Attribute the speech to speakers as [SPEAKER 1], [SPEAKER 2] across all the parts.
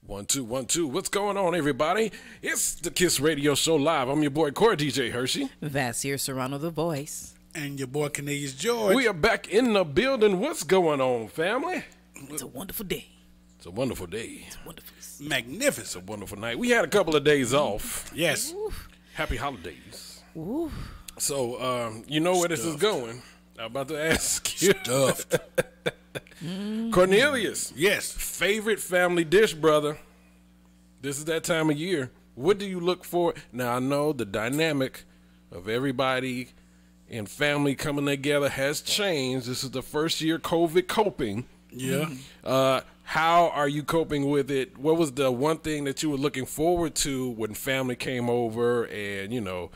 [SPEAKER 1] One, two, one, two. What's going on, everybody? It's the Kiss Radio Show Live. I'm your boy, Core DJ Hershey.
[SPEAKER 2] Vasir Serrano, the voice.
[SPEAKER 3] And your boy, Cornelius George.
[SPEAKER 1] We are back in the building. What's going on, family?
[SPEAKER 2] It's a wonderful day.
[SPEAKER 1] It's a wonderful day.
[SPEAKER 2] It's wonderful.
[SPEAKER 3] Magnificent.
[SPEAKER 1] It's a wonderful night. We had a couple of days off.
[SPEAKER 3] Yes.
[SPEAKER 2] Ooh.
[SPEAKER 1] Happy holidays.
[SPEAKER 2] Ooh.
[SPEAKER 1] So, you know where this is going. I'm about to ask you.
[SPEAKER 3] Stuffed.
[SPEAKER 1] Cornelius.
[SPEAKER 3] Yes.
[SPEAKER 1] Favorite family dish, brother. This is that time of year. What do you look for? Now, I know the dynamic of everybody and family coming together has changed. This is the first year COVID coping.
[SPEAKER 3] Yeah.
[SPEAKER 1] How are you coping with it? What was the one thing that you were looking forward to when family came over? And, you know,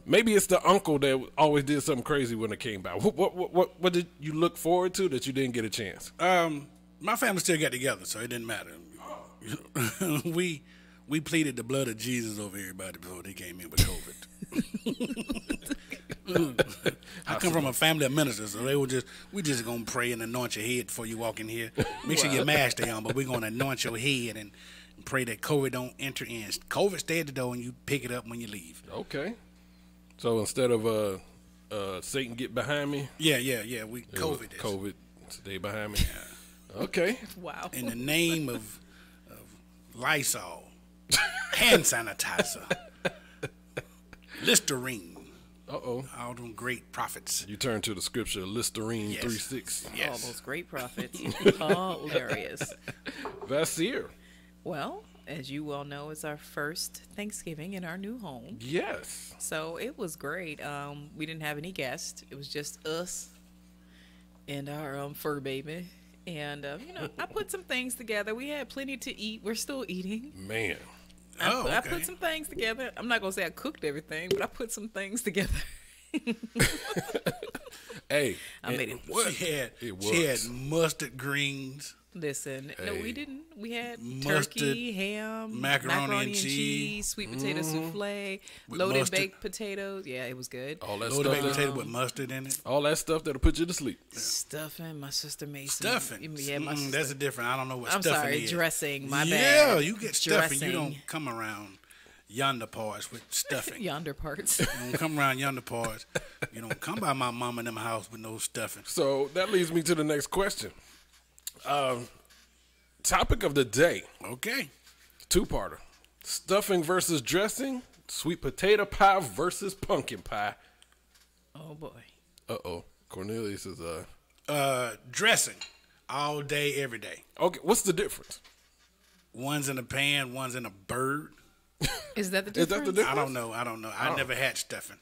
[SPEAKER 1] maybe it's the uncle that always did something crazy when it came by. What did you look forward to that you didn't get a chance?
[SPEAKER 3] My family still got together, so it didn't matter. we pleaded the blood of Jesus over everybody before they came in with COVID. I come from a family of ministers, so we just gonna pray and anoint your head before you walk in here. Make sure your mask stay on, but we're gonna anoint your head and pray that COVID don't enter in. COVID stay at the door and you pick it up when you leave.
[SPEAKER 1] Okay. So instead of Satan get behind me?
[SPEAKER 3] Yeah. We COVID this.
[SPEAKER 1] COVID stay behind me. Yeah. Okay.
[SPEAKER 2] Wow.
[SPEAKER 3] In the name of Lysol, hand sanitizer, Listerine.
[SPEAKER 1] Uh-oh.
[SPEAKER 3] All them great prophets.
[SPEAKER 1] You turn to the scripture, Listerine
[SPEAKER 3] Yes.
[SPEAKER 1] 3:6.
[SPEAKER 3] Yes.
[SPEAKER 2] All those great prophets. Hilarious.
[SPEAKER 1] Vasir.
[SPEAKER 2] Well, as you well know, it's our first Thanksgiving in our new home.
[SPEAKER 1] Yes.
[SPEAKER 2] So it was great. We didn't have any guests. It was just us and our fur baby. And, I put some things together. We had plenty to eat. We're still eating.
[SPEAKER 1] Man.
[SPEAKER 2] I put some things together. I'm not going to say I cooked everything, but I put some things together.
[SPEAKER 1] Hey.
[SPEAKER 2] I made it work.
[SPEAKER 3] She had mustard greens.
[SPEAKER 2] Listen, no,
[SPEAKER 1] Hey.
[SPEAKER 2] we didn't. We had
[SPEAKER 3] Mustard,
[SPEAKER 2] turkey, ham,
[SPEAKER 3] macaroni
[SPEAKER 2] and
[SPEAKER 3] and
[SPEAKER 2] cheese, sweet potato souffle,
[SPEAKER 3] With
[SPEAKER 2] loaded
[SPEAKER 3] mustard.
[SPEAKER 2] baked potatoes. Yeah, it was good.
[SPEAKER 1] All that
[SPEAKER 3] Loaded baked
[SPEAKER 1] stuff.
[SPEAKER 3] potato with mustard in it.
[SPEAKER 1] All that stuff that'll put you to sleep.
[SPEAKER 2] Stuffing. My sister made some.
[SPEAKER 3] Stuffing.
[SPEAKER 2] Yeah, my sister.
[SPEAKER 3] That's a different. I don't know what
[SPEAKER 2] I'm
[SPEAKER 3] stuffing
[SPEAKER 2] sorry,
[SPEAKER 3] is.
[SPEAKER 2] dressing. My
[SPEAKER 3] Yeah,
[SPEAKER 2] bad.
[SPEAKER 3] you get stuffing. You don't
[SPEAKER 2] Dressing.
[SPEAKER 3] come around yonder parts with stuffing.
[SPEAKER 2] Yonder parts.
[SPEAKER 3] You don't come around yonder parts. You don't come by my mama and them house with no stuffing.
[SPEAKER 1] So that leads me to the next question. Topic of the day.
[SPEAKER 3] Okay.
[SPEAKER 1] Two-parter. Stuffing versus dressing. Sweet potato pie versus pumpkin pie.
[SPEAKER 2] Oh boy.
[SPEAKER 1] Uh-oh. Cornelius is
[SPEAKER 3] Dressing all day, every day.
[SPEAKER 1] Okay, what's the difference?
[SPEAKER 3] One's in a pan, one's in a bird.
[SPEAKER 2] Is that the
[SPEAKER 1] Is
[SPEAKER 2] difference?
[SPEAKER 1] that the difference?
[SPEAKER 3] I don't know. I never had stuffing.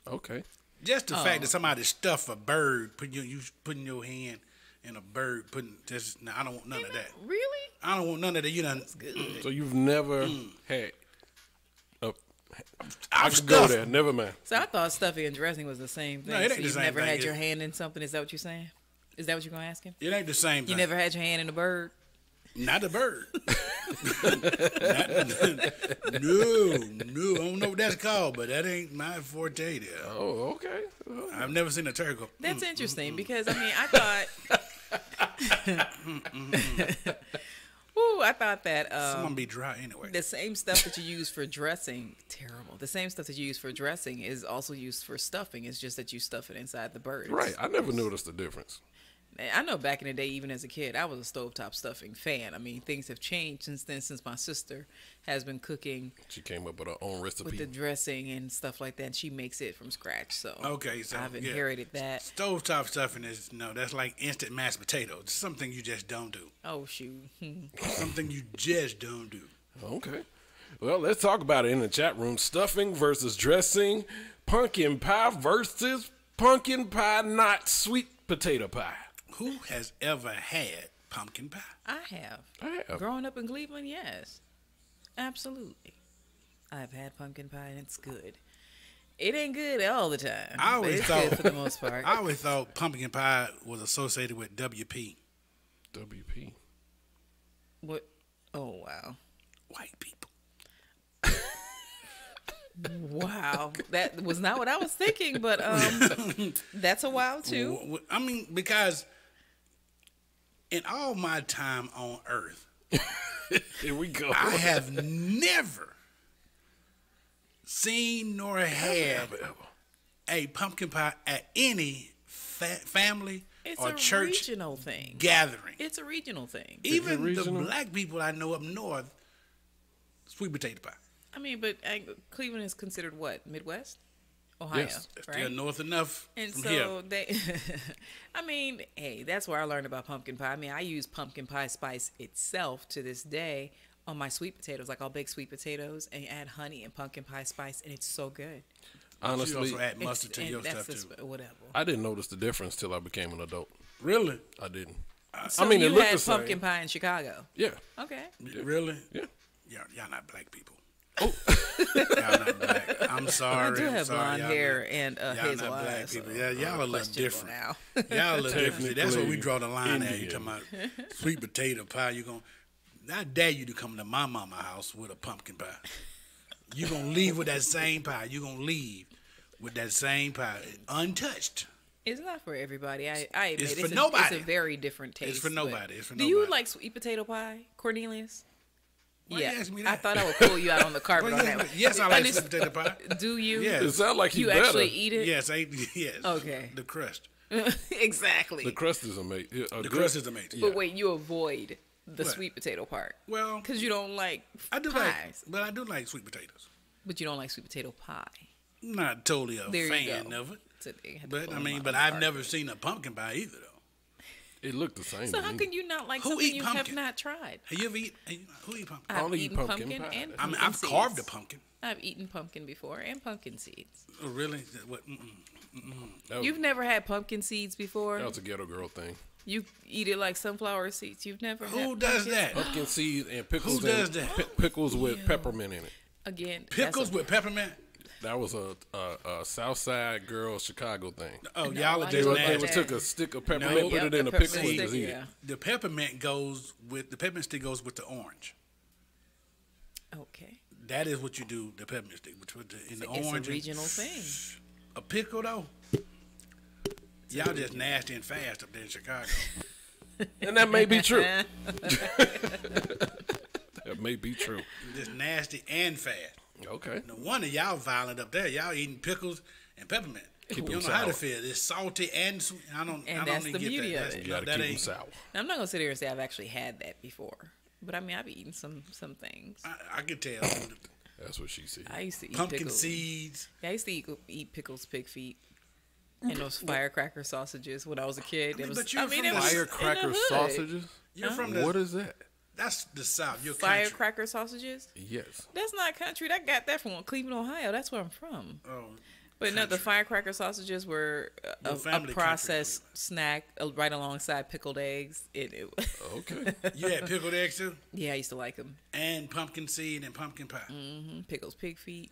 [SPEAKER 1] Okay.
[SPEAKER 3] Just the fact that somebody stuff a bird, putting your hand in a bird, I don't want none of that.
[SPEAKER 2] Really?
[SPEAKER 3] I don't want none of that. You done.
[SPEAKER 1] So you've never had... I
[SPEAKER 3] I've
[SPEAKER 1] could go
[SPEAKER 3] stuffed.
[SPEAKER 1] there. Never mind.
[SPEAKER 2] So I thought stuffing and dressing was the same thing.
[SPEAKER 3] No, it ain't
[SPEAKER 2] so
[SPEAKER 3] the
[SPEAKER 2] you've
[SPEAKER 3] same
[SPEAKER 2] never
[SPEAKER 3] thing.
[SPEAKER 2] had your hand in something? Is that what you're saying? Is that what you're going to ask him?
[SPEAKER 3] It ain't the same
[SPEAKER 2] You
[SPEAKER 3] thing.
[SPEAKER 2] never had your hand in a bird?
[SPEAKER 3] Not a bird. No. I don't know what that's called, but that ain't my forte there.
[SPEAKER 1] Oh, okay.
[SPEAKER 3] I've never seen a turtle.
[SPEAKER 2] That's interesting because, I mean, I thought... Ooh, I thought that
[SPEAKER 3] Someone be dry anyway.
[SPEAKER 2] the same stuff that you use for dressing, terrible. The same stuff that you use for dressing is also used for stuffing. It's just that you stuff it inside the bird.
[SPEAKER 1] Right. I never noticed the difference.
[SPEAKER 2] I know back in the day, even as a kid, I was a stovetop stuffing fan. I mean, things have changed since then, since my sister has been cooking
[SPEAKER 1] She came up with her own recipe.
[SPEAKER 2] with the dressing and stuff like that. And she makes it from scratch. So
[SPEAKER 3] Okay, so
[SPEAKER 2] I've
[SPEAKER 3] yeah.
[SPEAKER 2] inherited that.
[SPEAKER 3] Stovetop stuffing is that's like instant mashed potatoes. It's something you just don't do.
[SPEAKER 2] Oh, shoot.
[SPEAKER 3] Something you just don't do.
[SPEAKER 1] Okay. Well, let's talk about it in the chat room. Stuffing versus dressing. Pumpkin pie versus pumpkin pie, not sweet potato pie.
[SPEAKER 3] Who has ever had pumpkin pie?
[SPEAKER 2] I have.
[SPEAKER 1] I have.
[SPEAKER 2] Growing up in Cleveland, yes. Absolutely. I've had pumpkin pie and it's good. It ain't good all the time.
[SPEAKER 3] I always
[SPEAKER 2] but it's
[SPEAKER 3] thought
[SPEAKER 2] good for the most part.
[SPEAKER 3] I always thought pumpkin pie was associated with WP.
[SPEAKER 1] WP.
[SPEAKER 2] What? Oh, wow.
[SPEAKER 3] White people.
[SPEAKER 2] Wow. That was not what I was thinking, but that's a while too.
[SPEAKER 3] I mean, because in all my time on Earth,
[SPEAKER 1] Here we go.
[SPEAKER 3] I have never seen nor had a pumpkin pie at any family
[SPEAKER 2] It's
[SPEAKER 3] or
[SPEAKER 2] a
[SPEAKER 3] church
[SPEAKER 2] regional thing.
[SPEAKER 3] gathering.
[SPEAKER 2] It's a regional thing.
[SPEAKER 3] Even the
[SPEAKER 1] regional?
[SPEAKER 3] black people I know up north, sweet potato pie.
[SPEAKER 2] I mean, but Cleveland is considered what? Midwest? Ohio,
[SPEAKER 1] Yes.
[SPEAKER 3] That's
[SPEAKER 2] right?
[SPEAKER 3] still north enough
[SPEAKER 2] And
[SPEAKER 3] from
[SPEAKER 2] so
[SPEAKER 3] here.
[SPEAKER 2] they, I mean, hey, that's where I learned about pumpkin pie. I mean, I use pumpkin pie spice itself to this day on my sweet potatoes. Like I'll bake sweet potatoes and add honey and pumpkin pie spice, and it's so good.
[SPEAKER 3] You
[SPEAKER 1] Honestly,
[SPEAKER 3] also add mustard to
[SPEAKER 2] And
[SPEAKER 3] your
[SPEAKER 2] that's
[SPEAKER 3] stuff too.
[SPEAKER 2] whatever.
[SPEAKER 1] I didn't notice the difference till I became an adult.
[SPEAKER 3] Really?
[SPEAKER 1] I didn't.
[SPEAKER 2] So
[SPEAKER 1] I mean,
[SPEAKER 2] you
[SPEAKER 1] it looked
[SPEAKER 2] had
[SPEAKER 1] the same.
[SPEAKER 2] pumpkin pie in Chicago.
[SPEAKER 1] Yeah.
[SPEAKER 2] Okay.
[SPEAKER 3] Really?
[SPEAKER 1] Yeah.
[SPEAKER 3] Y'all not black people. Oh. Y'all not black. I'm sorry.
[SPEAKER 2] I do
[SPEAKER 3] I'm
[SPEAKER 2] have
[SPEAKER 3] sorry,
[SPEAKER 2] blonde
[SPEAKER 3] y'all
[SPEAKER 2] hair
[SPEAKER 3] not-
[SPEAKER 2] and
[SPEAKER 3] y'all
[SPEAKER 2] hazel
[SPEAKER 3] not black
[SPEAKER 2] eyes.
[SPEAKER 3] people.
[SPEAKER 2] so
[SPEAKER 3] Yeah, y'all a little
[SPEAKER 2] questionable
[SPEAKER 3] different.
[SPEAKER 2] now.
[SPEAKER 3] Y'all a little different. See, that's where we
[SPEAKER 1] Technically
[SPEAKER 3] draw the line at. You
[SPEAKER 1] Indian.
[SPEAKER 3] talking about sweet potato pie. You gonna I dare you to come to my mama house with a pumpkin pie. You gonna leave with that same pie. You gonna leave with that same pie, untouched.
[SPEAKER 2] It's not for everybody. I admit
[SPEAKER 3] It's for
[SPEAKER 2] It's
[SPEAKER 3] nobody.
[SPEAKER 2] a very different taste.
[SPEAKER 3] for
[SPEAKER 2] but-
[SPEAKER 3] nobody. It's for
[SPEAKER 2] Do you
[SPEAKER 3] nobody.
[SPEAKER 2] like sweet potato pie, Cornelius?
[SPEAKER 3] Why you ask me
[SPEAKER 2] I
[SPEAKER 3] that?
[SPEAKER 2] thought I would pull you out on the carpet
[SPEAKER 3] Well,
[SPEAKER 2] on
[SPEAKER 3] yes,
[SPEAKER 2] that one.
[SPEAKER 3] yes, I like
[SPEAKER 2] Underst-
[SPEAKER 3] sweet potato pie.
[SPEAKER 2] Do you?
[SPEAKER 3] Yes.
[SPEAKER 1] It sounds like
[SPEAKER 2] You
[SPEAKER 1] you better.
[SPEAKER 2] actually eat it?
[SPEAKER 3] Yes, yes.
[SPEAKER 2] Okay.
[SPEAKER 3] The crust.
[SPEAKER 2] Exactly.
[SPEAKER 1] The crust is amazing.
[SPEAKER 3] The crust is amazing.
[SPEAKER 2] But wait, you avoid the
[SPEAKER 3] What?
[SPEAKER 2] sweet potato part
[SPEAKER 3] Well,
[SPEAKER 2] because you don't like
[SPEAKER 3] I do
[SPEAKER 2] pies,
[SPEAKER 3] but I do like sweet potatoes.
[SPEAKER 2] but you don't like sweet potato pie.
[SPEAKER 3] I'm not totally a
[SPEAKER 2] There you
[SPEAKER 3] fan
[SPEAKER 2] go.
[SPEAKER 3] of it.
[SPEAKER 2] So they had to
[SPEAKER 3] But
[SPEAKER 2] pull
[SPEAKER 3] I
[SPEAKER 2] them
[SPEAKER 3] mean,
[SPEAKER 2] out
[SPEAKER 3] but
[SPEAKER 2] on the
[SPEAKER 3] I've
[SPEAKER 2] carpet.
[SPEAKER 3] never seen a pumpkin pie either, though.
[SPEAKER 1] It looked the same.
[SPEAKER 2] So
[SPEAKER 1] to
[SPEAKER 2] how
[SPEAKER 1] me.
[SPEAKER 2] can you not like
[SPEAKER 3] Who
[SPEAKER 2] something
[SPEAKER 3] eat
[SPEAKER 2] you
[SPEAKER 3] pumpkin?
[SPEAKER 2] have not tried?
[SPEAKER 3] Have you ever who eat pumpkin?
[SPEAKER 2] I've
[SPEAKER 1] only eat
[SPEAKER 2] eaten
[SPEAKER 1] pumpkin
[SPEAKER 2] pumpkin
[SPEAKER 1] pie.
[SPEAKER 2] and
[SPEAKER 3] I mean,
[SPEAKER 2] pumpkin
[SPEAKER 3] I've carved a
[SPEAKER 2] seeds.
[SPEAKER 3] pumpkin.
[SPEAKER 2] I've eaten pumpkin before and pumpkin seeds.
[SPEAKER 3] Oh, really? What?
[SPEAKER 1] That was,
[SPEAKER 2] You've never had pumpkin seeds before?
[SPEAKER 1] that was a ghetto girl thing.
[SPEAKER 2] You eat it like sunflower seeds. You've never
[SPEAKER 3] Who
[SPEAKER 2] had
[SPEAKER 3] does
[SPEAKER 2] pumpkin-
[SPEAKER 3] that?
[SPEAKER 1] Pumpkin seeds and pickles.
[SPEAKER 3] Who does
[SPEAKER 1] and
[SPEAKER 3] that?
[SPEAKER 1] Pickles with peppermint in it.
[SPEAKER 2] Again,
[SPEAKER 3] Pickles with peppermint?
[SPEAKER 1] That was a South Side girl Chicago thing.
[SPEAKER 3] Oh,
[SPEAKER 2] No,
[SPEAKER 3] y'all
[SPEAKER 2] I
[SPEAKER 3] are
[SPEAKER 1] They
[SPEAKER 3] just
[SPEAKER 2] don't
[SPEAKER 1] would,
[SPEAKER 2] like
[SPEAKER 1] they
[SPEAKER 3] nasty.
[SPEAKER 1] would
[SPEAKER 2] that.
[SPEAKER 1] took a stick of peppermint,
[SPEAKER 3] No.
[SPEAKER 1] put
[SPEAKER 2] Yep,
[SPEAKER 1] it in
[SPEAKER 2] the
[SPEAKER 1] a pickle,
[SPEAKER 2] peppermint
[SPEAKER 1] and just
[SPEAKER 2] stick,
[SPEAKER 1] eat
[SPEAKER 2] yeah.
[SPEAKER 1] it.
[SPEAKER 3] The peppermint goes with the peppermint stick goes with the orange.
[SPEAKER 2] Okay.
[SPEAKER 3] That is what you do. The peppermint stick, which with the, in the
[SPEAKER 2] It's
[SPEAKER 3] orange.
[SPEAKER 2] a regional thing.
[SPEAKER 3] A pickle though. Y'all just nasty and fast up there in Chicago.
[SPEAKER 1] And that may be true. That may be true.
[SPEAKER 3] Just nasty and fast.
[SPEAKER 1] Okay.
[SPEAKER 3] No wonder y'all violent up there. Y'all eating pickles and peppermint.
[SPEAKER 1] Keep
[SPEAKER 3] you
[SPEAKER 1] them
[SPEAKER 3] don't know how to
[SPEAKER 1] sour.
[SPEAKER 3] feel. It's salty and sweet. I don't.
[SPEAKER 2] And
[SPEAKER 3] I
[SPEAKER 2] that's
[SPEAKER 3] don't
[SPEAKER 2] the
[SPEAKER 3] even
[SPEAKER 2] beauty
[SPEAKER 3] get
[SPEAKER 2] of
[SPEAKER 3] that.
[SPEAKER 2] it.
[SPEAKER 1] You gotta
[SPEAKER 3] that
[SPEAKER 1] keep them
[SPEAKER 3] ain't.
[SPEAKER 1] sour.
[SPEAKER 2] Now, I'm not gonna sit here and say I've actually had that before, but I mean I've eaten some things.
[SPEAKER 3] I could tell.
[SPEAKER 1] That's what she said.
[SPEAKER 2] I used to eat
[SPEAKER 3] Pumpkin
[SPEAKER 2] pickles.
[SPEAKER 3] seeds.
[SPEAKER 2] I used to eat pickles, pig feet, and those firecracker sausages when I was a kid.
[SPEAKER 3] mean,
[SPEAKER 2] It was,
[SPEAKER 3] but you're
[SPEAKER 2] I mean,
[SPEAKER 3] from
[SPEAKER 2] it
[SPEAKER 3] the
[SPEAKER 2] was in the
[SPEAKER 1] Firecracker
[SPEAKER 2] hood.
[SPEAKER 1] sausages?
[SPEAKER 3] You're from the.
[SPEAKER 1] What is that?
[SPEAKER 3] That's the South. Your country.
[SPEAKER 2] Firecracker sausages?
[SPEAKER 1] Yes.
[SPEAKER 2] That's not country. I got that from Cleveland, Ohio. That's where I'm from.
[SPEAKER 3] Oh,
[SPEAKER 2] But no, the
[SPEAKER 3] country.
[SPEAKER 2] firecracker sausages were
[SPEAKER 3] Your
[SPEAKER 2] a
[SPEAKER 3] family country,
[SPEAKER 2] processed
[SPEAKER 3] Cleveland.
[SPEAKER 2] snack right alongside pickled eggs.
[SPEAKER 1] Okay.
[SPEAKER 3] You had pickled eggs too,
[SPEAKER 2] Yeah, I used to like them.
[SPEAKER 3] and pumpkin seed and pumpkin pie.
[SPEAKER 2] Pickles, pig feet.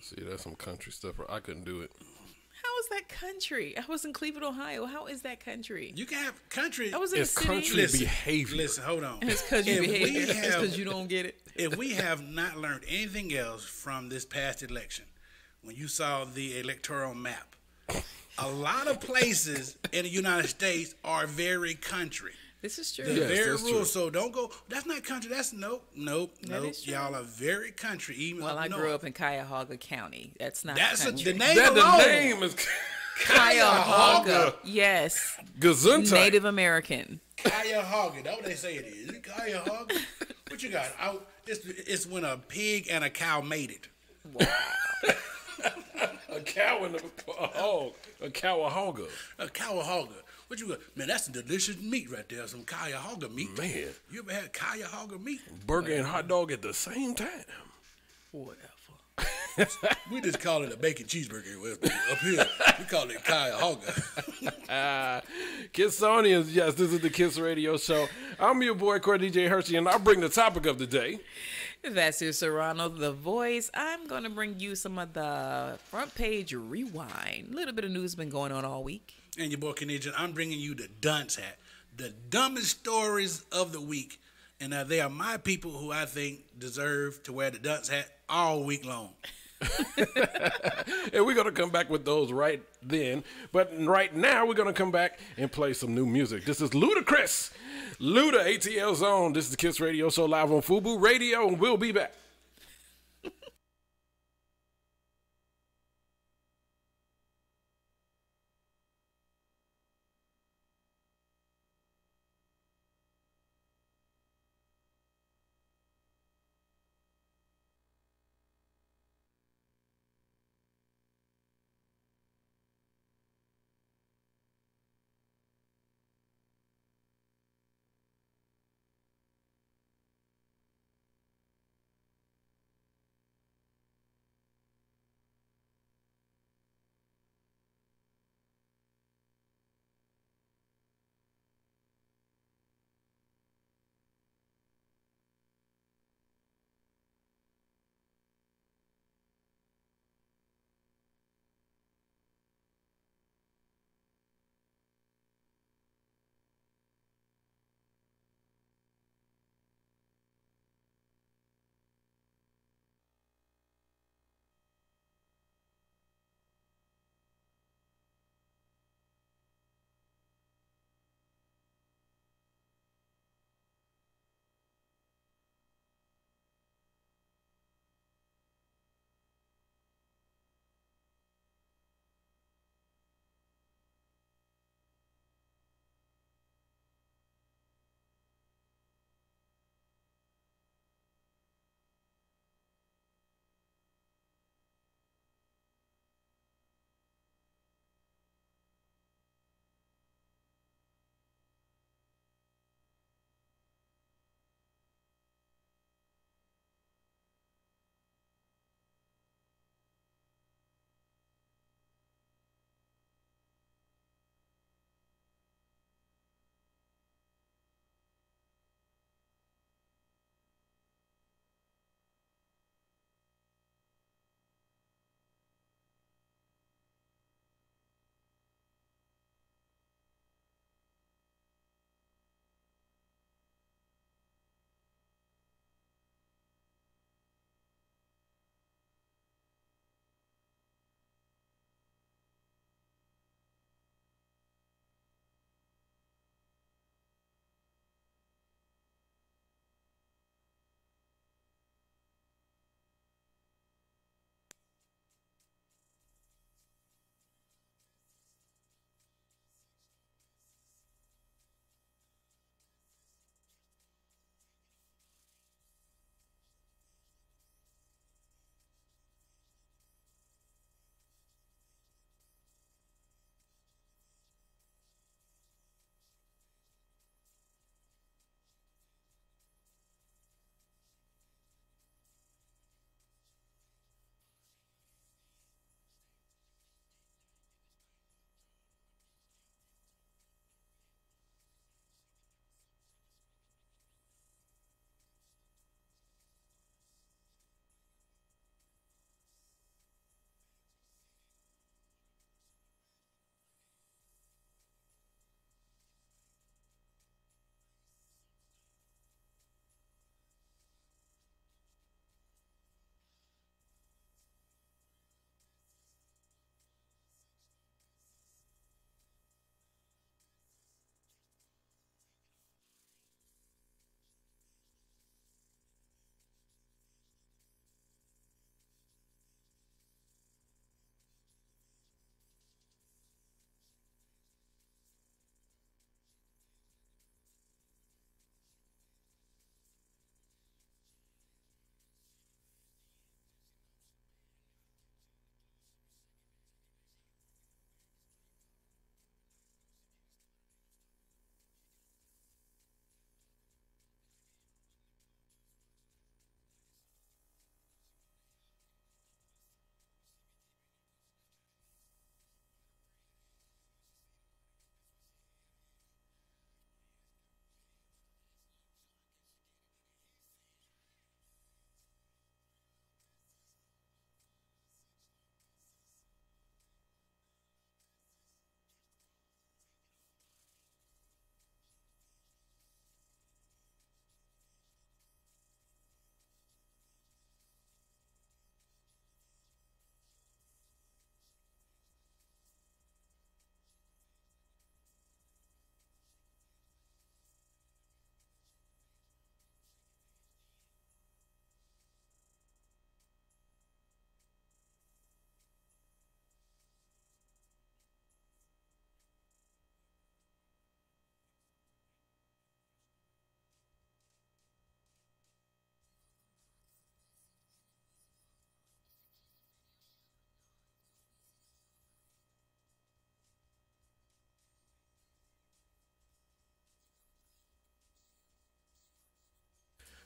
[SPEAKER 1] See, that's some country stuff. I couldn't do it.
[SPEAKER 2] How is that country? I was in Cleveland, Ohio. How is that country?
[SPEAKER 3] You can have country.
[SPEAKER 2] I was in
[SPEAKER 1] It's
[SPEAKER 2] a city.
[SPEAKER 1] country
[SPEAKER 3] Listen,
[SPEAKER 1] behavior.
[SPEAKER 3] Listen, hold on.
[SPEAKER 2] It's because you
[SPEAKER 3] If we
[SPEAKER 2] behave. It's
[SPEAKER 3] have-
[SPEAKER 2] because you don't get it.
[SPEAKER 3] If we have not learned anything else from this past election, when you saw the electoral map, a lot of places in the United States are very country.
[SPEAKER 2] This is true.
[SPEAKER 3] They're
[SPEAKER 1] Yes,
[SPEAKER 3] very
[SPEAKER 1] that's
[SPEAKER 3] rural,
[SPEAKER 1] true.
[SPEAKER 3] so don't go. That's not country. That's nope.
[SPEAKER 2] is true.
[SPEAKER 3] Y'all are very country. Even
[SPEAKER 2] Well,
[SPEAKER 3] up
[SPEAKER 2] I
[SPEAKER 3] north.
[SPEAKER 2] grew up in Cuyahoga County. That's not
[SPEAKER 3] That's
[SPEAKER 2] country.
[SPEAKER 3] the name
[SPEAKER 1] That
[SPEAKER 3] alone.
[SPEAKER 1] the name is
[SPEAKER 2] Cuyahoga. Yes.
[SPEAKER 1] Gesundheit.
[SPEAKER 2] Native American.
[SPEAKER 3] Cuyahoga. That's what they say it is. Is it Cuyahoga? What you got? It's when a pig and a cow made it.
[SPEAKER 1] A cow and a hog. A Cuyahoga.
[SPEAKER 3] A Cuyahoga. What you got? Man, that's some delicious meat right there. Some Cuyahoga meat.
[SPEAKER 1] Man.
[SPEAKER 3] You ever had Cuyahoga meat?
[SPEAKER 1] Burger and hot dog at the same time.
[SPEAKER 2] Whatever.
[SPEAKER 3] We just call it a bacon cheeseburger up here. We call it Cuyahoga.
[SPEAKER 1] Kissonians, yes, this is the Kiss Radio Show. I'm your boy, Core DJ Hershey, and I'll bring the topic of the day.
[SPEAKER 2] That's your Serrano, the voice. I'm going to bring you some of the front page rewind. A little bit of news been going on all week.
[SPEAKER 3] And your boy Canadian, I'm bringing you the dunce hat. The dumbest stories of the week. And they are my people who I think deserve to wear the dunce hat all week long.
[SPEAKER 1] And we're going to come back with those right then. But right now, we're going to come back and play some new music. This is Ludacris. Luda, ATL Zone. This is the Kiss Radio Show live on FUBU Radio, and we'll be back.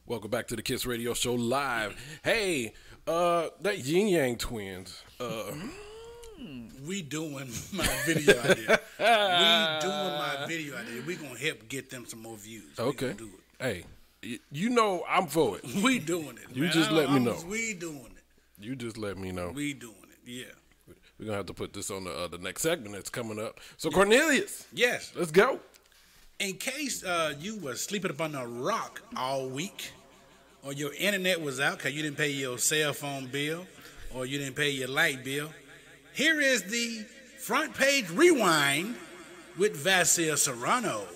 [SPEAKER 1] Welcome back to the Kiss Radio Show live. Hey, that Yin Yang Twins.
[SPEAKER 3] We doing my video idea. We gonna help get them some more views.
[SPEAKER 1] Okay.
[SPEAKER 3] We gonna do it.
[SPEAKER 1] Hey, you know I'm for it.
[SPEAKER 3] We doing it.
[SPEAKER 1] You
[SPEAKER 3] man.
[SPEAKER 1] just let me know.
[SPEAKER 3] We doing it.
[SPEAKER 1] You just let me know.
[SPEAKER 3] We doing it. Yeah.
[SPEAKER 1] We're gonna have to put this on the next segment that's coming up. So Cornelius,
[SPEAKER 3] Yes.
[SPEAKER 1] let's go.
[SPEAKER 3] In case you was sleeping up on a rock all week, or your internet was out because you didn't pay your cell phone bill, or you didn't pay your light bill, here is the front page rewind with Vasil Serrano.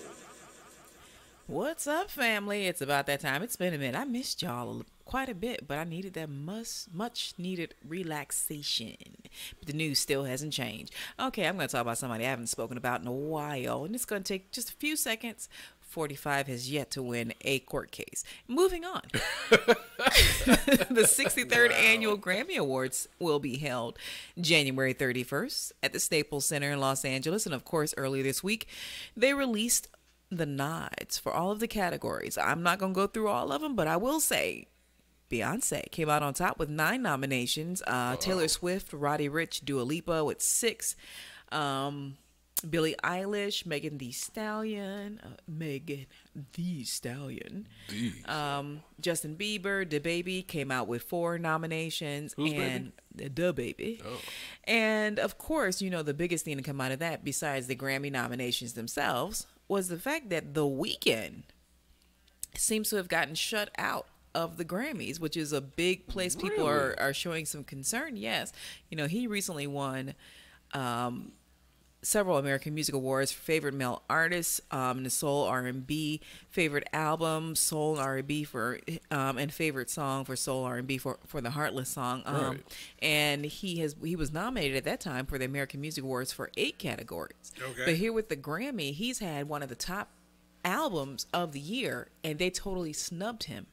[SPEAKER 2] What's up, family? It's about that time. It's been a minute. I missed y'all quite a bit, but I needed that much needed relaxation. But the news still hasn't changed. Okay, I'm going to talk about somebody I haven't spoken about in a while, and it's going to take just a few seconds. 45 has yet to win a court case. Moving on. The 63rd Annual Grammy Awards will be held January 31st at the Staples Center in Los Angeles. And of course, earlier this week, they released the nods for all of the categories. I'm not going to go through all of them, but I will say Beyonce came out on top with 9 nominations. Taylor Swift, Roddy Ricch, Dua Lipa with 6. Billie Eilish, Megan Thee Stallion, Justin Bieber, DaBaby came out with 4 nominations.
[SPEAKER 1] Who's
[SPEAKER 2] and DaBaby.
[SPEAKER 1] Oh.
[SPEAKER 2] And of course, you know, the biggest thing to come out of that, besides the Grammy nominations themselves, was the fact that The Weeknd seems to have gotten shut out of the Grammys, which is a big place. People are showing some concern. Yes. You know, he recently won several American Music Awards for favorite male artist in the soul R&B, favorite album soul R&B for and favorite song for soul R&B for the Heartless song.
[SPEAKER 1] Right.
[SPEAKER 2] And he was nominated at that time for the American Music Awards for 8 categories.
[SPEAKER 3] Okay.
[SPEAKER 2] But here with the Grammy, he's had one of the top albums of the year, and they totally snubbed him.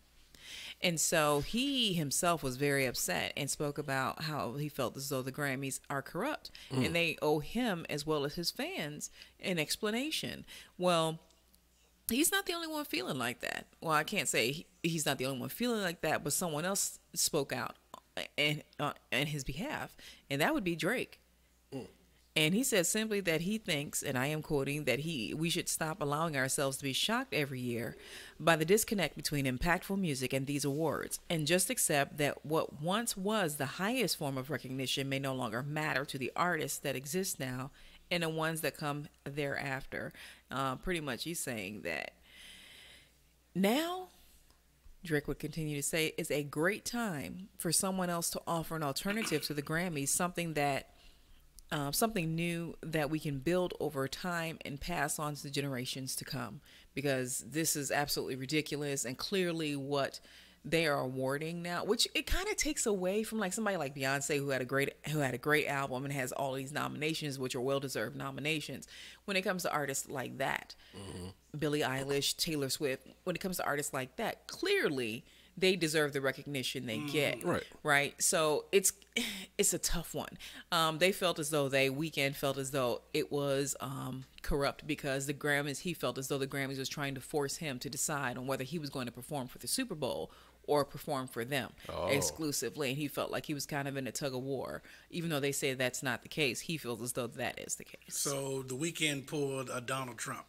[SPEAKER 2] And so he himself was very upset and spoke about how he felt as though the Grammys are corrupt and they owe him, as well as his fans, an explanation. Well, he's not the only one feeling like that. Well, I can't say he's not the only one feeling like that, but someone else spoke out in his behalf, and that would be Drake. And he said simply that he thinks, and I am quoting, that we should stop allowing ourselves to be shocked every year by the disconnect between impactful music and these awards, and just accept that what once was the highest form of recognition may no longer matter to the artists that exist now and the ones that come thereafter. Pretty much he's saying that now, Drake would continue to say, is a great time for someone else to offer an alternative to the Grammys, something new that we can build over time and pass on to the generations to come, because this is absolutely ridiculous. And clearly what they are awarding now, which it kind of takes away from like somebody like Beyonce, who had a great album and has all these nominations, which are well-deserved nominations. When it comes to artists like that, Billie Eilish, Taylor Swift, when it comes to artists like that, clearly they deserve the recognition they get. Right. So it's a tough one. They felt as though Weeknd felt as though it was corrupt, because the Grammys, he felt as though the Grammys was trying to force him to decide on whether he was going to perform for the Super Bowl or perform for them exclusively. And he felt like he was kind of in a tug of war. Even though they say that's not the case, he feels as though that is the case.
[SPEAKER 3] So the Weeknd pulled a Donald Trump.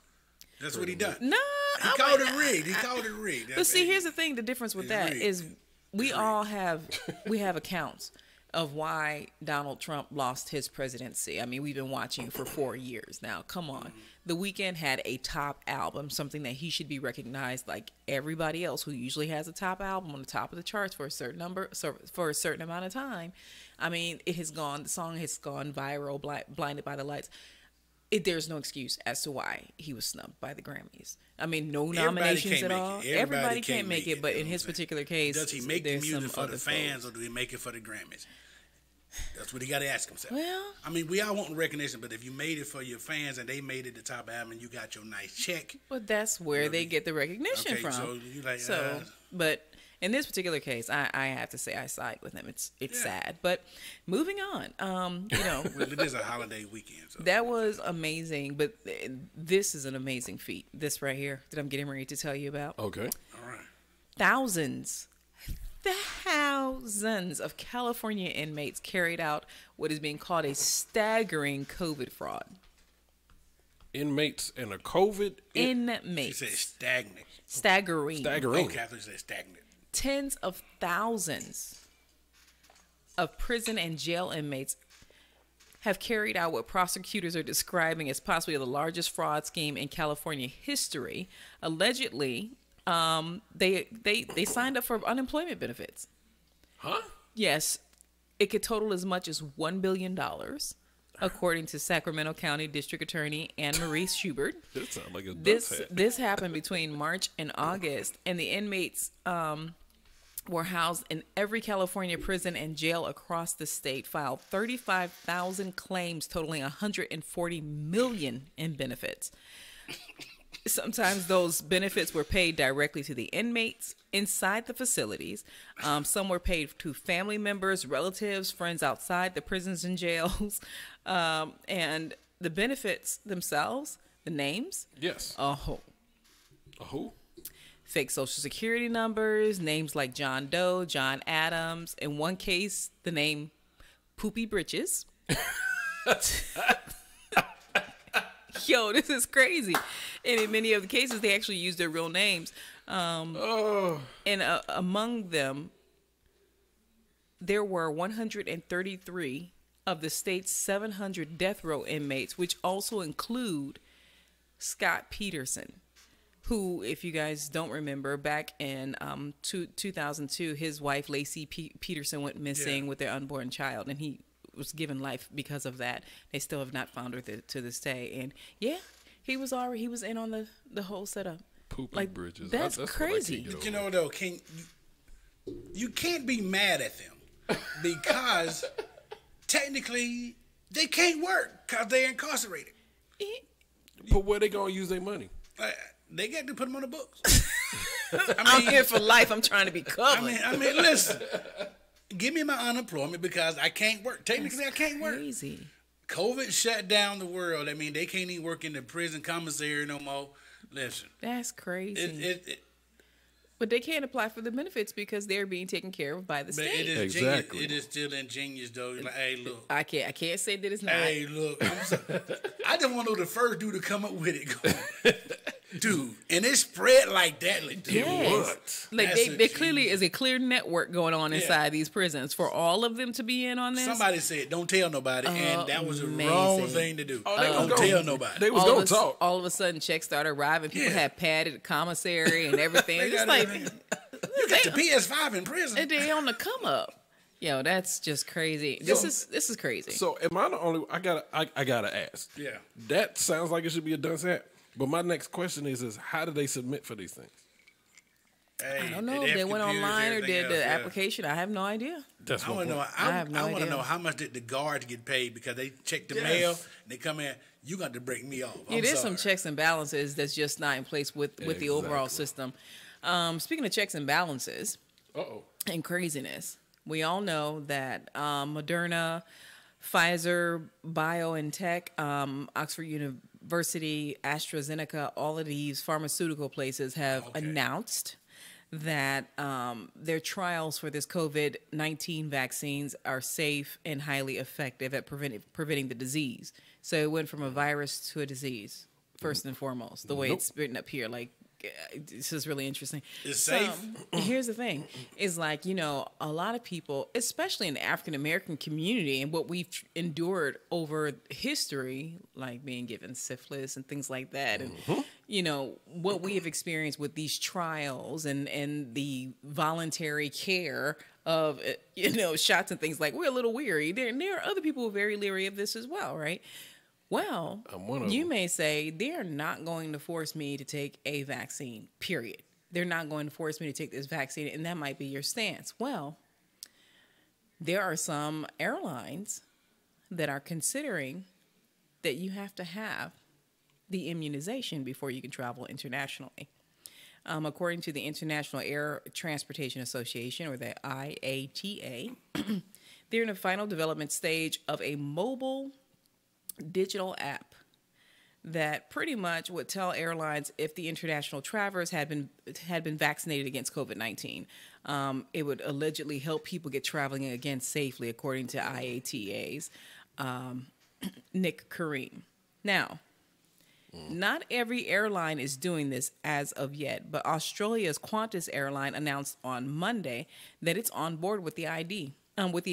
[SPEAKER 3] That's what he done.
[SPEAKER 2] No,
[SPEAKER 3] He called it rigged.
[SPEAKER 2] But see, here's the thing. The difference with that is we have accounts of why Donald Trump lost his presidency. I mean, we've been watching for 4 years now. Come on. The Weeknd had a top album, something that he should be recognized like everybody else who usually has a top album on the top of the charts for a certain amount of time. I mean, the song has gone viral, Blinded by the Lights. There's no excuse as to why he was snubbed by the Grammys. I mean, no nominations at all. Everybody can't make it, but in his particular case,
[SPEAKER 3] does he make the music for the fans, or do he make it for the Grammys? That's what he got to ask himself.
[SPEAKER 2] Well,
[SPEAKER 3] I mean, we all want recognition, but if you made it for your fans and they made it the top album and you got your nice check,
[SPEAKER 2] but that's where they get the recognition from.
[SPEAKER 3] So you like,
[SPEAKER 2] but in this particular case, I have to say I side with him. It's sad, but moving on.
[SPEAKER 3] well, it is a holiday weekend. So.
[SPEAKER 2] That was amazing, but this is an amazing feat. This right here that I'm getting ready to tell you about.
[SPEAKER 1] Okay.
[SPEAKER 3] All right.
[SPEAKER 2] thousands of California inmates carried out what is being called a staggering COVID fraud.
[SPEAKER 1] Inmates and a COVID.
[SPEAKER 3] She
[SPEAKER 2] Inmates.
[SPEAKER 3] said stagnant.
[SPEAKER 2] Staggering.
[SPEAKER 3] Okay, I thought you said stagnant.
[SPEAKER 2] Tens of thousands of prison and jail inmates have carried out what prosecutors are describing as possibly the largest fraud scheme in California history. Allegedly, they signed up for unemployment benefits.
[SPEAKER 1] Huh?
[SPEAKER 2] Yes, it could total as much as $1 billion, according to Sacramento County District Attorney Anne Marie Schubert.
[SPEAKER 1] That sounds like a dunce hat.
[SPEAKER 2] This happened between March and August, and the inmates were housed in every California prison and jail across the state, filed 35,000 claims totaling $140 million in benefits. Sometimes those benefits were paid directly to the inmates inside the facilities. Some were paid to family members, relatives, friends outside the prisons and jails. And the benefits themselves, the names,
[SPEAKER 1] Yes.
[SPEAKER 2] a whole.
[SPEAKER 1] A who?
[SPEAKER 2] Fake social security numbers, names like John Doe, John Adams. In one case, the name Poopy Britches. Yo, this is crazy. And in many of the cases, they actually use their real names. And among them, there were 133 of the state's 700 death row inmates, which also include Scott Peterson, who, if you guys don't remember, back in 2002, his wife, Lacey Peterson, went missing with their unborn child, and he was given life because of that. They still have not found her to this day. And yeah, he was in on the whole setup.
[SPEAKER 1] Poopy Bridges.
[SPEAKER 2] That's
[SPEAKER 1] what I
[SPEAKER 2] crazy.
[SPEAKER 1] can't get
[SPEAKER 3] But you
[SPEAKER 1] over.
[SPEAKER 3] know, though, you can't be mad at them because technically they can't work because they're incarcerated.
[SPEAKER 1] But where they gonna use their money?
[SPEAKER 3] They got to put them on the books.
[SPEAKER 2] I'm here for life. I'm trying to be covered.
[SPEAKER 3] I mean, listen. Give me my unemployment because I can't work. Technically, I can't work.
[SPEAKER 2] Crazy.
[SPEAKER 3] COVID shut down the world. I mean, they can't even work in the prison commissary no more. Listen,
[SPEAKER 2] That's crazy.
[SPEAKER 3] it
[SPEAKER 2] But they can't apply for the benefits because they're being taken care of by the
[SPEAKER 3] but
[SPEAKER 2] state.
[SPEAKER 3] it is
[SPEAKER 1] Exactly.
[SPEAKER 3] genius. It is still ingenious though. Like, hey, look.
[SPEAKER 2] I can't say that it's not.
[SPEAKER 3] Hey, look. I just want to know the first dude to come up with it. Going, dude, and it spread like that. Like, dude,
[SPEAKER 2] Yes. Like
[SPEAKER 3] That's
[SPEAKER 2] there
[SPEAKER 3] a
[SPEAKER 2] clearly
[SPEAKER 3] genius.
[SPEAKER 2] is a clear network going on inside these prisons for all of them to be in on this.
[SPEAKER 3] Somebody said, "Don't tell nobody," and that was the
[SPEAKER 2] Amazing.
[SPEAKER 3] wrong thing to do.
[SPEAKER 1] Oh, they was
[SPEAKER 3] Don't
[SPEAKER 1] gonna-
[SPEAKER 3] tell nobody.
[SPEAKER 1] They was
[SPEAKER 2] all
[SPEAKER 1] gonna
[SPEAKER 2] of,
[SPEAKER 1] talk.
[SPEAKER 2] all of a sudden, checks started arriving. People
[SPEAKER 3] Yeah.
[SPEAKER 2] had padded commissary and everything.
[SPEAKER 3] They
[SPEAKER 2] It's
[SPEAKER 3] got
[SPEAKER 2] like
[SPEAKER 3] everything. You got the PS5 in prison.
[SPEAKER 2] they on the come up. Yo, that's just crazy. This is crazy.
[SPEAKER 1] So am I the only? I gotta ask.
[SPEAKER 3] Yeah.
[SPEAKER 1] That sounds like it should be a dunce hat. But my next question is how do they submit for these things?
[SPEAKER 3] Hey,
[SPEAKER 2] I don't know
[SPEAKER 3] they
[SPEAKER 2] if they
[SPEAKER 3] have
[SPEAKER 2] went
[SPEAKER 3] computers,
[SPEAKER 2] online or
[SPEAKER 3] everything
[SPEAKER 2] did
[SPEAKER 3] else,
[SPEAKER 2] the
[SPEAKER 3] yeah.
[SPEAKER 2] application. I have no idea.
[SPEAKER 1] That's
[SPEAKER 3] I
[SPEAKER 1] my
[SPEAKER 3] want to know.
[SPEAKER 1] point.
[SPEAKER 2] I have no
[SPEAKER 3] I want to
[SPEAKER 2] idea.
[SPEAKER 3] know how much did the guards get paid because they check the
[SPEAKER 1] Yes.
[SPEAKER 3] mail and they come in. You got to break me off.
[SPEAKER 2] Yeah,
[SPEAKER 3] I'm
[SPEAKER 2] there's some
[SPEAKER 3] sorry.
[SPEAKER 2] checks and balances that's just not in place with the overall
[SPEAKER 1] Exactly.
[SPEAKER 2] system. Speaking of checks and balances
[SPEAKER 1] Uh-oh.
[SPEAKER 2] and craziness, we all know that Moderna, Pfizer, BioNTech, Oxford University, AstraZeneca, all of these pharmaceutical places have announced that their trials for this COVID-19 vaccines are safe and highly effective at preventing the disease. So it went from a virus to a disease, first and foremost, the way it's written up here. Like, this is really interesting.
[SPEAKER 3] It's
[SPEAKER 2] So,
[SPEAKER 3] safe?
[SPEAKER 2] here's the thing is like, you know, a lot of people, especially in the African American community and what we've endured over history, like being given syphilis and things like that. And, you know, what we have experienced with these trials and the voluntary care of, you know, shots and things like, we're a little weary. There are other people who are very leery of this as well, right? Well,
[SPEAKER 1] I'm one of
[SPEAKER 2] you
[SPEAKER 1] them.
[SPEAKER 2] may say they're not going to force me to take a vaccine, period. They're not going to force me to take this vaccine, and that might be your stance. Well, there are some airlines that are considering that you have to have the immunization before you can travel internationally. According to the International Air Transportation Association, or the IATA, they're in the final development stage of a mobile digital app that pretty much would tell airlines if the international travelers had been vaccinated against COVID-19. It would allegedly help people get traveling again safely, according to IATA's Nick Kareem. Now, not every airline is doing this as of yet, but Australia's Qantas airline announced on Monday that it's on board with the with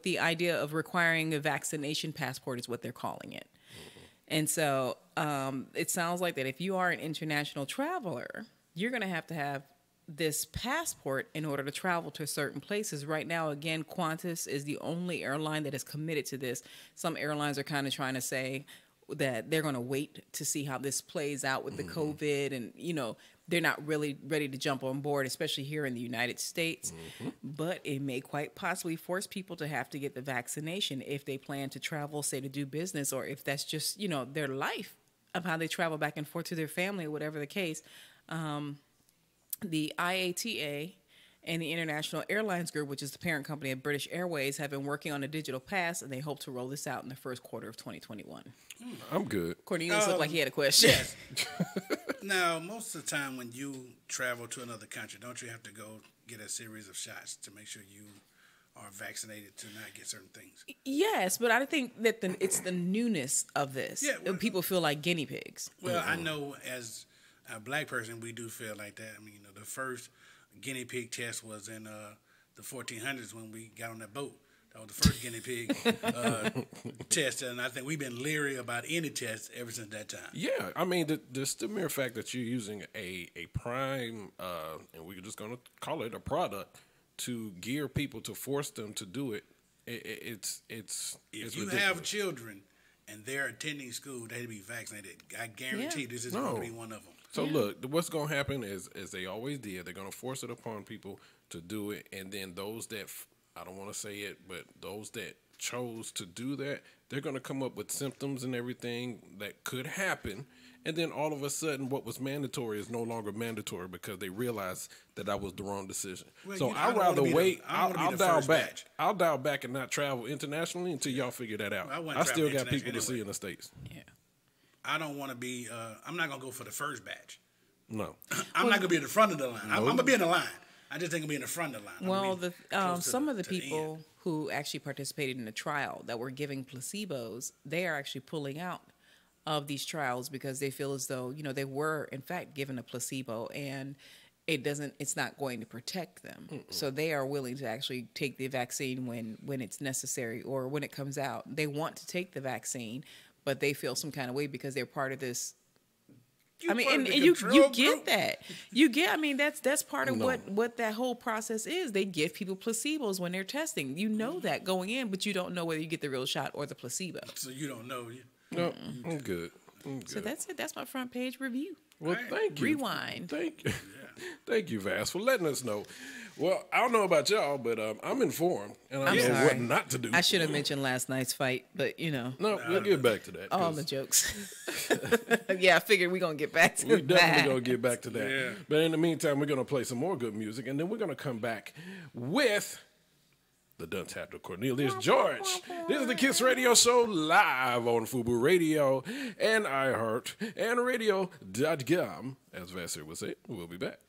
[SPEAKER 2] the idea of requiring a vaccination passport is what they're calling it. And so it sounds like that if you are an international traveler, you're going to have this passport in order to travel to certain places. Right now, again, Qantas is the only airline that is committed to this. Some airlines are kind of trying to say that they're going to wait to see how this plays out with the COVID, and they're not really ready to jump on board, especially here in the United States. But it may quite possibly force people to have to get the vaccination if they plan to travel, say to do business, or if that's just their life of how they travel back and forth to their family or whatever the case. The IATA and the International Airlines Group, which is the parent company of British Airways, have been working on a digital pass, and they hope to roll this out in the first quarter of 2021.
[SPEAKER 1] I'm good.
[SPEAKER 2] Cornelius looked like he had a question.
[SPEAKER 3] Yes. Now, most of the time when you travel to another country, don't you have to go get a series of shots to make sure you are vaccinated to not get certain things?
[SPEAKER 2] Yes, but I think that it's the newness of this.
[SPEAKER 3] Yeah, well,
[SPEAKER 2] people feel like guinea pigs.
[SPEAKER 3] Well, I know as a black person, we do feel like that. I mean, the first guinea pig test was in the 1400s when we got on that boat. That was the first guinea pig test, and I think we've been leery about any test ever since that time.
[SPEAKER 1] Yeah, I mean, just the mere fact that you're using a prime, and we're just going to call it a product, to gear people to force them to do it, it's
[SPEAKER 3] if you
[SPEAKER 1] ridiculous.
[SPEAKER 3] have children and they're attending school, they be vaccinated. I guarantee this is going to be one of them.
[SPEAKER 1] So look, what's going to happen is, as they always did, they're going to force it upon people to do it, and then those that, I don't want to say it, but those that chose to do that, they're going to come up with symptoms and everything that could happen, and then all of a sudden what was mandatory is no longer mandatory because they realized that that was the wrong decision.
[SPEAKER 3] Well,
[SPEAKER 1] so
[SPEAKER 3] I
[SPEAKER 1] I'd rather wait.
[SPEAKER 3] I'll
[SPEAKER 1] dial back. I'll dial back and not travel internationally until y'all figure that out.
[SPEAKER 3] Well,
[SPEAKER 1] I still got
[SPEAKER 3] travel
[SPEAKER 1] people to see
[SPEAKER 3] anyway.
[SPEAKER 1] in the States.
[SPEAKER 2] Yeah.
[SPEAKER 3] I don't want to be, I'm not going to go for the first batch.
[SPEAKER 1] No.
[SPEAKER 3] I'm not going to be in the front of the line. I'm going to be in the line. I just think I'll be in the front of the line.
[SPEAKER 2] Well, some of the people who actually participated in the trial that were giving placebos, they are actually pulling out of these trials because they feel as though, they were in fact given a placebo and it's not going to protect them. So they are willing to actually take the vaccine when it's necessary or when it comes out. They want to take the vaccine, but they feel some kind of way because they're part of this. You get that. That's part of what that whole process is. They give people placebos when they're testing. You know that going in, but you don't know whether you get the real shot or the placebo.
[SPEAKER 3] So you don't know.
[SPEAKER 1] No, I'm good.
[SPEAKER 2] So that's it. That's my front page review.
[SPEAKER 1] Well, thank you.
[SPEAKER 2] Rewind.
[SPEAKER 1] Thank you. Thank you, Vass, for letting us know. Well, I don't know about y'all, but I'm informed, and I know what not to do.
[SPEAKER 2] I should have mentioned last night's fight, but
[SPEAKER 1] No, we'll get back to that.
[SPEAKER 2] All the jokes. Yeah, I figured we're going to get back to that.
[SPEAKER 1] We're definitely going to get back to that.
[SPEAKER 3] Yeah.
[SPEAKER 1] But in the meantime, we're going to play some more good music, and then we're going to come back with the Dunce Chapter Cornelius George. This is the Kiss Radio Show live on Fubu Radio and iHeart and radio.com. As Vassar would say, we'll be back.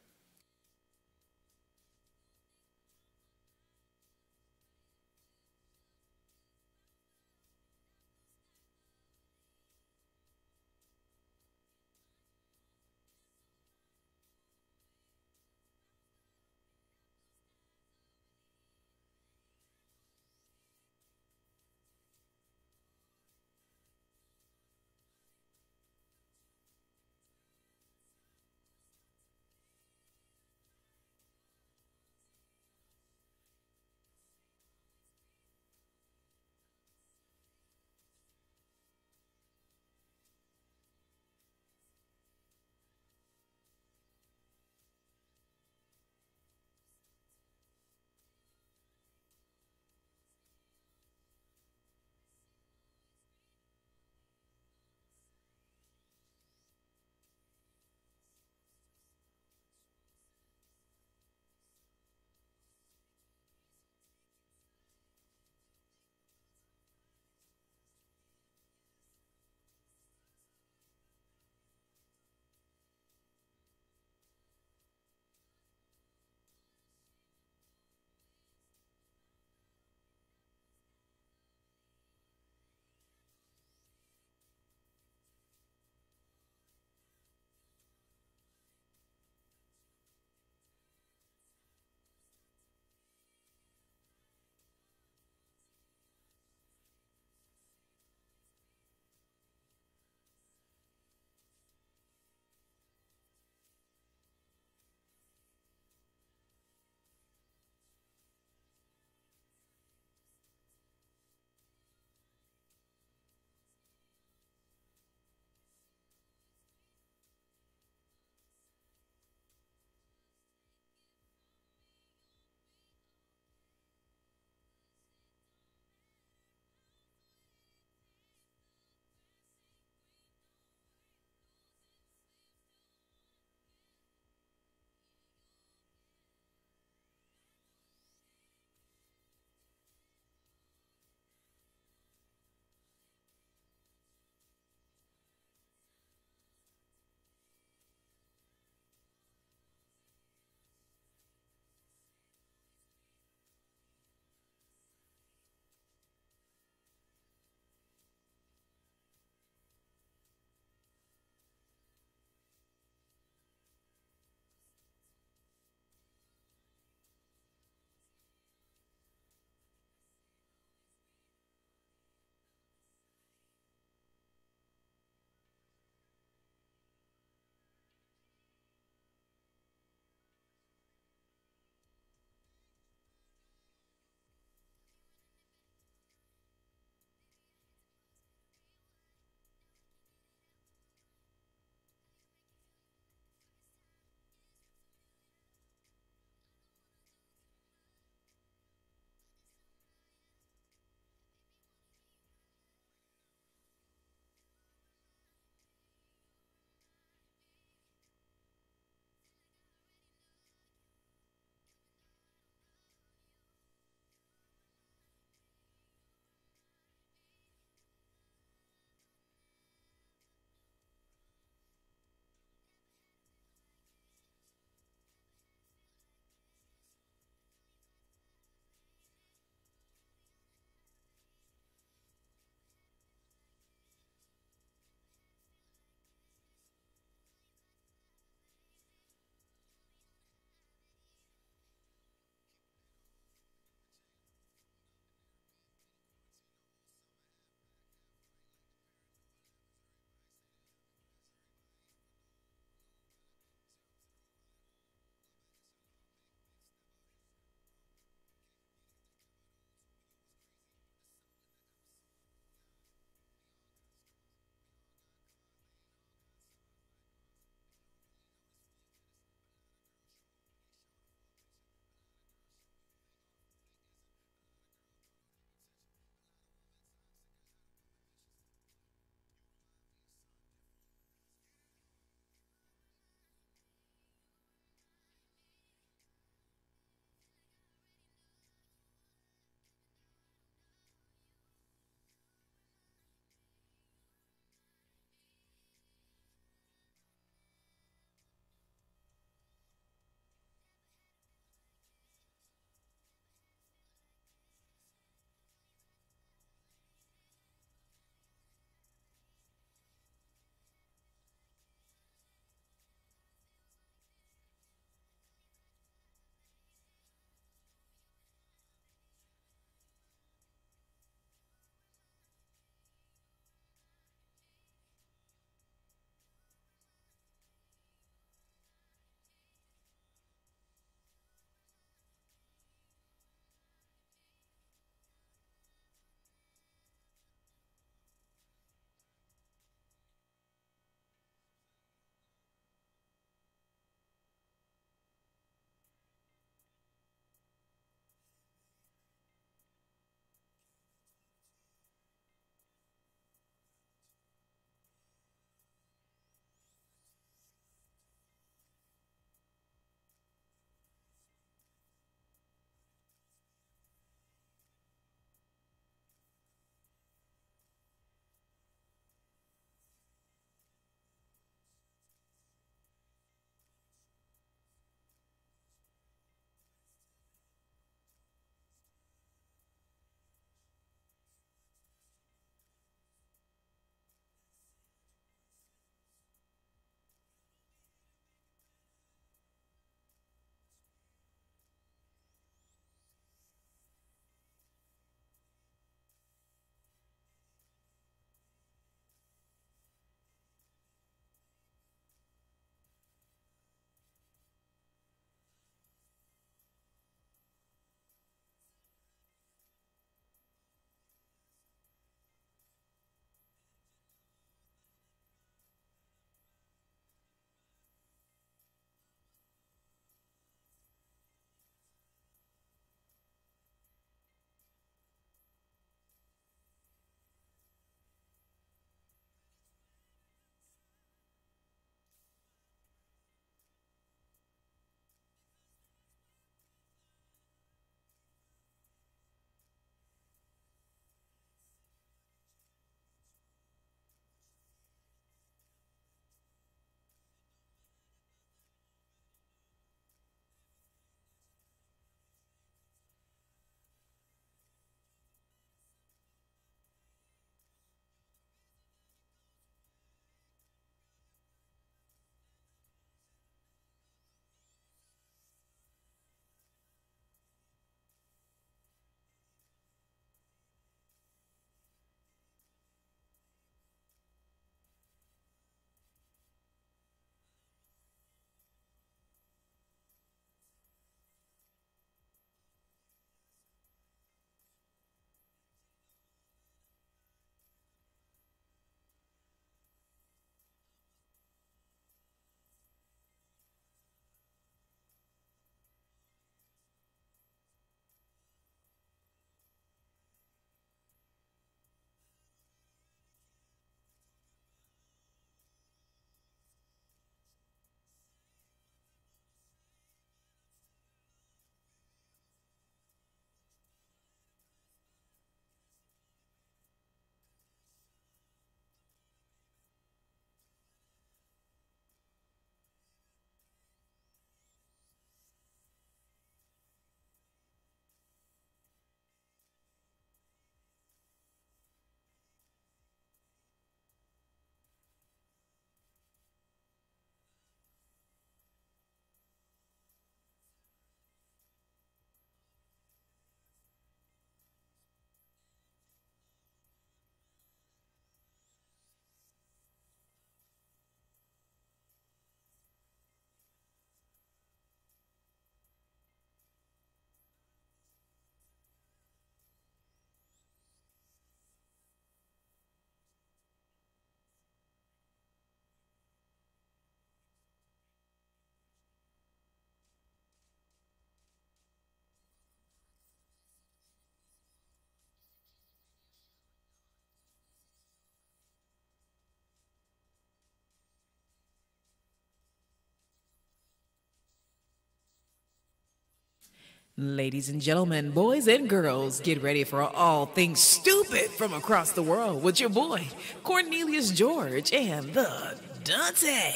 [SPEAKER 2] Ladies and gentlemen, boys and girls, get ready for all things stupid from across the world with your boy, Cornelius George and the Dante.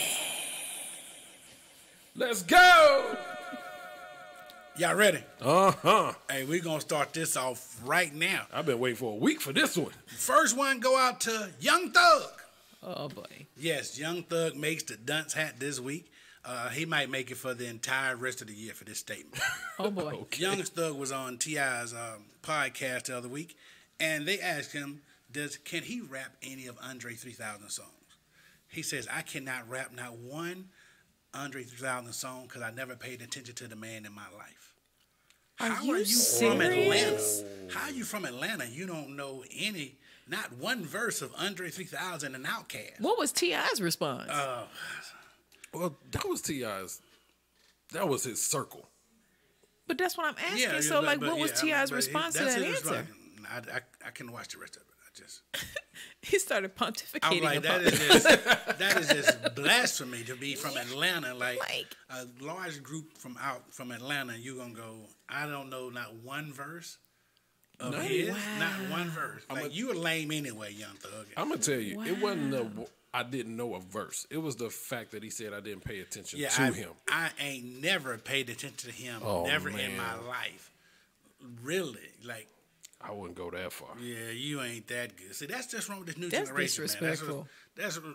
[SPEAKER 1] Let's go.
[SPEAKER 3] Y'all ready?
[SPEAKER 1] Uh-huh.
[SPEAKER 3] Hey, we're going to start this off right now.
[SPEAKER 1] I've been waiting for a week for this one.
[SPEAKER 3] First one go out to Young Thug.
[SPEAKER 2] Oh, boy.
[SPEAKER 3] Yes, Young Thug makes the dunce hat this week. He might make it for the entire rest of the year for this statement.
[SPEAKER 2] Oh, boy.
[SPEAKER 1] Okay.
[SPEAKER 3] Young Thug was on T.I.'s podcast the other week, and they asked him, can he rap any of Andre 3000 songs? He says, I cannot rap not one Andre 3000 song because I never paid attention to the man in my life.
[SPEAKER 2] Are
[SPEAKER 3] From
[SPEAKER 2] you
[SPEAKER 3] Atlanta?
[SPEAKER 2] serious?
[SPEAKER 3] How are you from Atlanta? You don't know not one verse of Andre 3000 and Outkast.
[SPEAKER 2] What was T.I.'s response?
[SPEAKER 1] Well, that was T.I.'s. That was his circle.
[SPEAKER 2] But that's what I'm asking.
[SPEAKER 3] Yeah,
[SPEAKER 2] So,
[SPEAKER 3] but-
[SPEAKER 2] what was
[SPEAKER 3] yeah,
[SPEAKER 2] T.I.'s
[SPEAKER 3] but
[SPEAKER 2] response to
[SPEAKER 3] that's
[SPEAKER 2] that
[SPEAKER 3] his
[SPEAKER 2] answer?
[SPEAKER 3] response. I couldn't watch the rest of it.
[SPEAKER 2] He started
[SPEAKER 3] I was
[SPEAKER 2] pontificating
[SPEAKER 3] like,
[SPEAKER 2] about
[SPEAKER 3] that is just blasphemy to be from Atlanta. Like
[SPEAKER 2] Like-
[SPEAKER 3] a large group from Atlanta, you're gonna go. I don't know not one verse of
[SPEAKER 1] No.
[SPEAKER 3] his,
[SPEAKER 2] Wow.
[SPEAKER 3] not one verse. Like you were lame anyway, Young Thug.
[SPEAKER 1] I'm going to tell you, it wasn't
[SPEAKER 2] Wow.
[SPEAKER 1] I didn't know a verse. It was the fact that he said I didn't pay attention
[SPEAKER 3] Yeah,
[SPEAKER 1] to him.
[SPEAKER 3] I ain't never paid attention to him.
[SPEAKER 1] Oh,
[SPEAKER 3] Never in
[SPEAKER 1] man.
[SPEAKER 3] my life. Really, like.
[SPEAKER 1] I wouldn't go that far.
[SPEAKER 3] Yeah, you ain't that good. See, that's just wrong with this new
[SPEAKER 2] That's
[SPEAKER 3] generation,
[SPEAKER 2] disrespectful.
[SPEAKER 3] man.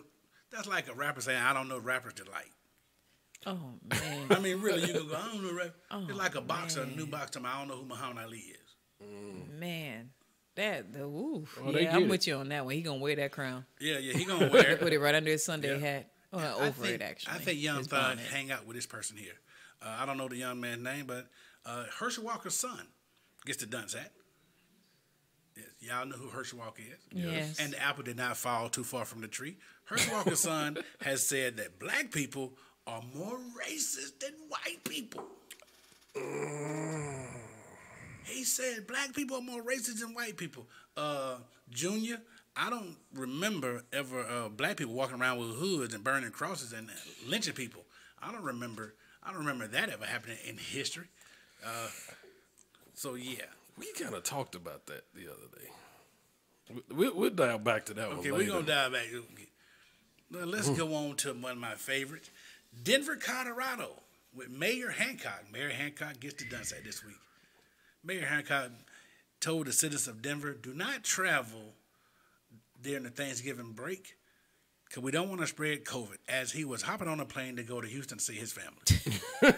[SPEAKER 3] That's like a rapper saying, "I don't know rappers to like."
[SPEAKER 2] Oh, man.
[SPEAKER 3] I mean, really, you can go, "I don't know rap."
[SPEAKER 2] Oh,
[SPEAKER 3] it's like a boxer, a new
[SPEAKER 2] man.
[SPEAKER 3] boxer. I don't know who Muhammad Ali is.
[SPEAKER 2] Man. Oof.
[SPEAKER 1] Well, they
[SPEAKER 2] Yeah, I'm
[SPEAKER 1] get
[SPEAKER 2] with you on that one. He going to wear that crown.
[SPEAKER 3] Yeah, he gonna wear
[SPEAKER 2] Put
[SPEAKER 3] it.
[SPEAKER 2] it right under his Sunday
[SPEAKER 3] Yeah.
[SPEAKER 2] hat. Well,
[SPEAKER 3] I
[SPEAKER 2] over
[SPEAKER 3] think,
[SPEAKER 2] it, actually.
[SPEAKER 3] I think Young
[SPEAKER 2] His
[SPEAKER 3] Thug
[SPEAKER 2] bonnet.
[SPEAKER 3] hang out with this person here. I don't know the young man's name, but Herschel Walker's son gets the dunce hat. Yes, y'all know who Herschel Walker is.
[SPEAKER 2] Yes.
[SPEAKER 3] And the apple did not fall too far from the tree. Herschel Walker's son has said that black people are more racist than white people. He said black people are more racist than white people. Junior, I don't remember ever black people walking around with hoods and burning crosses and lynching people. I don't remember that ever happening in history. So yeah.
[SPEAKER 1] We kind of talked about that the other day. We'll dial back to that one
[SPEAKER 3] Okay,
[SPEAKER 1] later.
[SPEAKER 3] we're gonna dive back. Okay. Well, let's go on to one of my favorites, Denver, Colorado, with Mayor Hancock. Mayor Hancock gets the dunce hat this week. Mayor Hancock told the citizens of Denver, do not travel during the Thanksgiving break because we don't want to spread COVID, as he was hopping on a plane to go to Houston to see his family.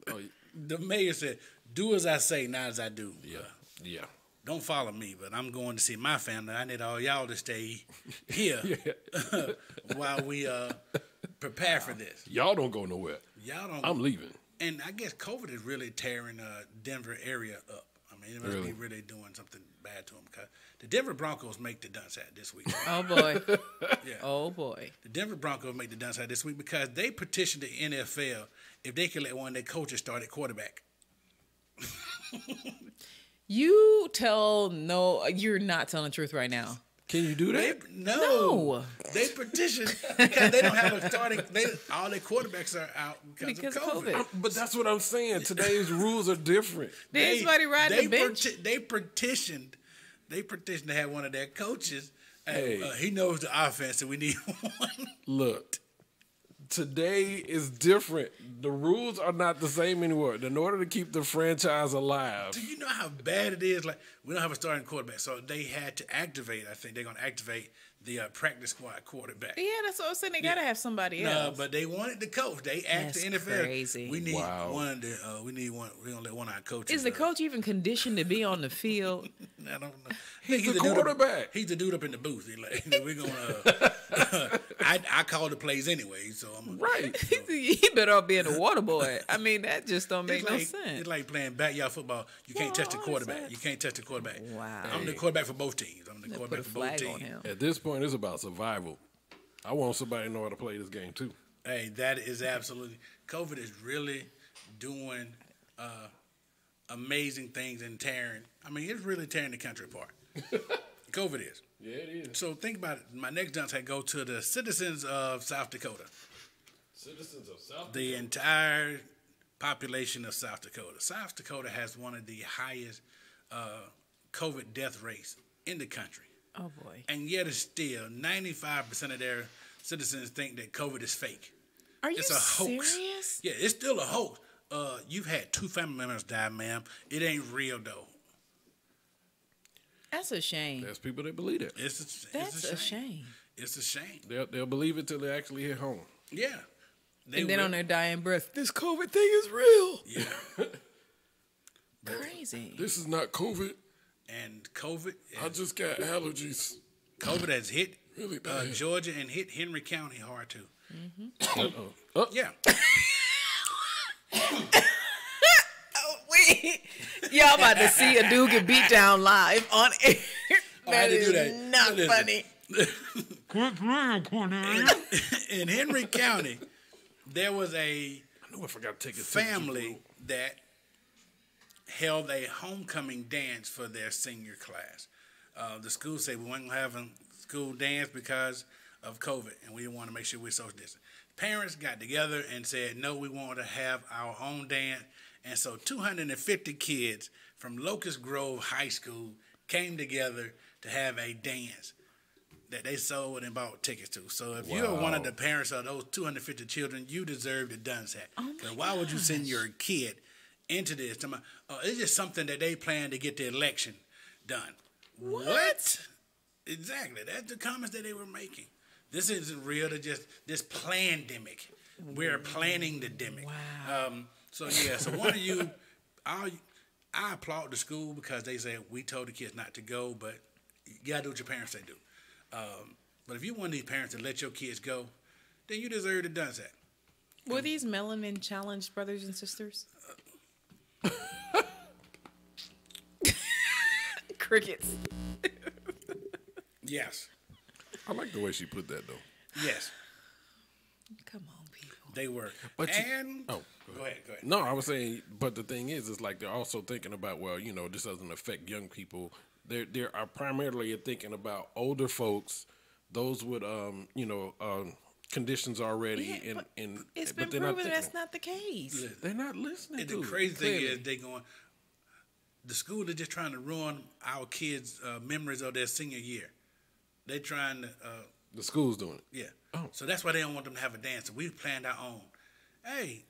[SPEAKER 1] Oh,
[SPEAKER 3] The mayor said, do as I say, not as I do.
[SPEAKER 1] yeah.
[SPEAKER 3] Don't follow me, but I'm going to see my family. I need all y'all to stay here while we prepare for this.
[SPEAKER 1] Y'all don't go nowhere.
[SPEAKER 3] Y'all don't.
[SPEAKER 1] I'm leaving.
[SPEAKER 3] And I guess COVID is really tearing Denver area up. I mean, it must be really doing something bad to them. Cause the Denver Broncos make the dunce hat this week.
[SPEAKER 2] Oh, boy.
[SPEAKER 3] Yeah.
[SPEAKER 2] Oh, boy.
[SPEAKER 3] The Denver Broncos make the dunce hat this week because they petitioned the NFL if they could let one of their coaches start at quarterback.
[SPEAKER 2] You you're not telling the truth right now.
[SPEAKER 1] Can you do that?
[SPEAKER 2] No.
[SPEAKER 3] They petitioned because they don't have a starting. All their quarterbacks are out because of COVID.
[SPEAKER 1] But that's what I'm saying. Today's rules are different.
[SPEAKER 2] There's somebody riding the bench.
[SPEAKER 3] They petitioned to have one of their coaches.
[SPEAKER 1] Hey.
[SPEAKER 3] He knows the offense, and we need one.
[SPEAKER 1] Look, today is different. The rules are not the same anymore. In order to keep the franchise alive,
[SPEAKER 3] Do you know how bad it is? Like, we don't have a starting quarterback, so they had to activate. I think they're going to activate the practice squad quarterback.
[SPEAKER 2] Yeah, that's what I'm saying. They got to have somebody
[SPEAKER 3] No,
[SPEAKER 2] else.
[SPEAKER 3] but they wanted the coach. They asked the
[SPEAKER 2] That's
[SPEAKER 3] NFL.
[SPEAKER 2] crazy.
[SPEAKER 3] We need
[SPEAKER 1] Wow.
[SPEAKER 3] one. We need one. We're gonna let one of our coaches.
[SPEAKER 2] Is the coach even conditioned to be on the field?
[SPEAKER 3] I don't know.
[SPEAKER 1] He's the
[SPEAKER 3] dude up-
[SPEAKER 1] quarterback.
[SPEAKER 3] He's the dude up in the booth. He's like, we're gonna. I call the plays anyway, so I'm
[SPEAKER 1] right?
[SPEAKER 2] He better off being a water boy. I mean, that just don't make
[SPEAKER 3] It's
[SPEAKER 2] no
[SPEAKER 3] like,
[SPEAKER 2] sense.
[SPEAKER 3] It's like playing backyard football. You can't touch the
[SPEAKER 2] Well,
[SPEAKER 3] quarterback.
[SPEAKER 2] it's-
[SPEAKER 3] You can't touch the quarterback.
[SPEAKER 2] Wow.
[SPEAKER 3] I'm the quarterback for both teams. I'm the
[SPEAKER 2] Put
[SPEAKER 3] quarterback
[SPEAKER 2] a
[SPEAKER 3] for both
[SPEAKER 2] flag on
[SPEAKER 3] teams.
[SPEAKER 2] him.
[SPEAKER 1] At this point, it's about survival. I want somebody to know how to play this game too.
[SPEAKER 3] Hey, that is absolutely. COVID is really doing amazing things and tearing. I mean, it's really tearing the country apart. COVID is.
[SPEAKER 1] Yeah, it is.
[SPEAKER 3] So think about it. My next dunce had go to the citizens of South Dakota.
[SPEAKER 1] Citizens of South.
[SPEAKER 3] The entire population of South Dakota. South Dakota has one of the highest COVID death rates in the country.
[SPEAKER 2] Oh boy.
[SPEAKER 3] And yet it's still 95% of their citizens think that COVID is fake.
[SPEAKER 2] Are you
[SPEAKER 3] It's a hoax.
[SPEAKER 2] serious?
[SPEAKER 3] Yeah, it's still a hoax. You've had 2 family members die, ma'am. It ain't real though.
[SPEAKER 2] That's a shame.
[SPEAKER 1] There's people that believe it.
[SPEAKER 2] That's a shame.
[SPEAKER 3] It's a shame.
[SPEAKER 1] They'll believe it till they actually hit home.
[SPEAKER 3] Yeah.
[SPEAKER 2] And then on their dying breath, this COVID thing is real.
[SPEAKER 3] Yeah.
[SPEAKER 2] Crazy.
[SPEAKER 1] This is not COVID.
[SPEAKER 3] And COVID.
[SPEAKER 1] I just got allergies.
[SPEAKER 3] COVID has hit
[SPEAKER 1] Really bad.
[SPEAKER 3] Georgia and hit Henry County hard too.
[SPEAKER 1] Oh.
[SPEAKER 3] Yeah.
[SPEAKER 2] Oh, wait. Y'all about to see a dude get beat down live on air. That
[SPEAKER 3] to do
[SPEAKER 2] is
[SPEAKER 3] that.
[SPEAKER 2] not
[SPEAKER 3] Listen.
[SPEAKER 2] funny.
[SPEAKER 3] In Henry County, there was a
[SPEAKER 1] I knew I forgot to take it.
[SPEAKER 3] family that held a homecoming dance for their senior class. The school said we weren't having school dance because of COVID, and we want to make sure we're social distant. Parents got together and said, no, we want to have our own dance. And so 250 kids from Locust Grove High School came together to have a dance that they sold and bought tickets to. So if you're one of the parents of those 250 children, you deserve the Duns hat. Because why would you send your kid into this? It's just something that they plan to get the election done. What? Exactly. That's the comments that they were making. This isn't real. They're just this pandemic. We're planning the demic.
[SPEAKER 2] Wow.
[SPEAKER 3] So one of you, I applaud the school because they said we told the kids not to go, but you gotta do what your parents say do. But if you're one of these parents that let your kids go, then you deserve the Duns hat.
[SPEAKER 2] Were these melanin challenged brothers and sisters? Crickets.
[SPEAKER 3] Yes.
[SPEAKER 1] I like the way she put that though.
[SPEAKER 3] Yes.
[SPEAKER 2] Come on, people.
[SPEAKER 3] They were.
[SPEAKER 1] But
[SPEAKER 3] go ahead.
[SPEAKER 1] No, I was saying, but the thing is, it's like they're also thinking about, well, this doesn't affect young people. They are primarily thinking about older folks, those with conditions already,
[SPEAKER 2] Yeah,
[SPEAKER 1] and
[SPEAKER 2] it's
[SPEAKER 1] but
[SPEAKER 2] been
[SPEAKER 1] they're not
[SPEAKER 2] proven
[SPEAKER 1] thinking.
[SPEAKER 2] that's not the case.
[SPEAKER 1] They're not listening.
[SPEAKER 3] And
[SPEAKER 1] to
[SPEAKER 3] the
[SPEAKER 1] it,
[SPEAKER 3] crazy thing
[SPEAKER 1] clearly.
[SPEAKER 3] is they going, the school is just trying to ruin our kids' memories of their senior year. They're trying to,
[SPEAKER 1] the school's doing it.
[SPEAKER 3] yeah.
[SPEAKER 1] Oh.
[SPEAKER 3] So that's why they don't want them to have a dance. So we've planned our own. Hey,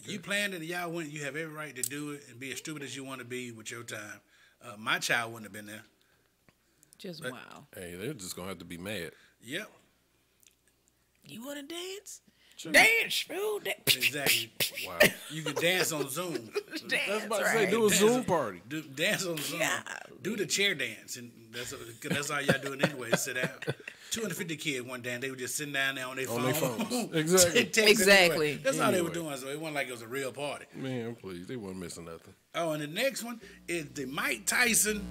[SPEAKER 3] you planned it and y'all went, you have every right to do it and be as stupid as you want to be with your time. My child wouldn't have been there.
[SPEAKER 2] Just
[SPEAKER 3] But-
[SPEAKER 2] wow.
[SPEAKER 1] Hey, they're just gonna have to be mad.
[SPEAKER 3] Yep.
[SPEAKER 2] You want to dance?
[SPEAKER 1] Sure.
[SPEAKER 2] Dance, fool.
[SPEAKER 3] Exactly.
[SPEAKER 1] Wow.
[SPEAKER 3] You can dance on Zoom.
[SPEAKER 2] Dance,
[SPEAKER 1] about to say,
[SPEAKER 2] right.
[SPEAKER 1] do a
[SPEAKER 3] Dance-
[SPEAKER 1] Zoom party.
[SPEAKER 3] Dance on Zoom.
[SPEAKER 2] Yeah.
[SPEAKER 3] Do the chair dance, and that's all y'all doing anyway. Sit down. 250 kids one day, and they were just sitting down there on their
[SPEAKER 1] On their
[SPEAKER 3] phone.
[SPEAKER 1] phones. Exactly.
[SPEAKER 3] Texting
[SPEAKER 2] Exactly.
[SPEAKER 3] anyway. That's all they were
[SPEAKER 1] Anyway.
[SPEAKER 3] doing. So it wasn't like it was a real party.
[SPEAKER 1] Man, please, they weren't missing nothing.
[SPEAKER 3] Oh, and the next one is the Mike Tyson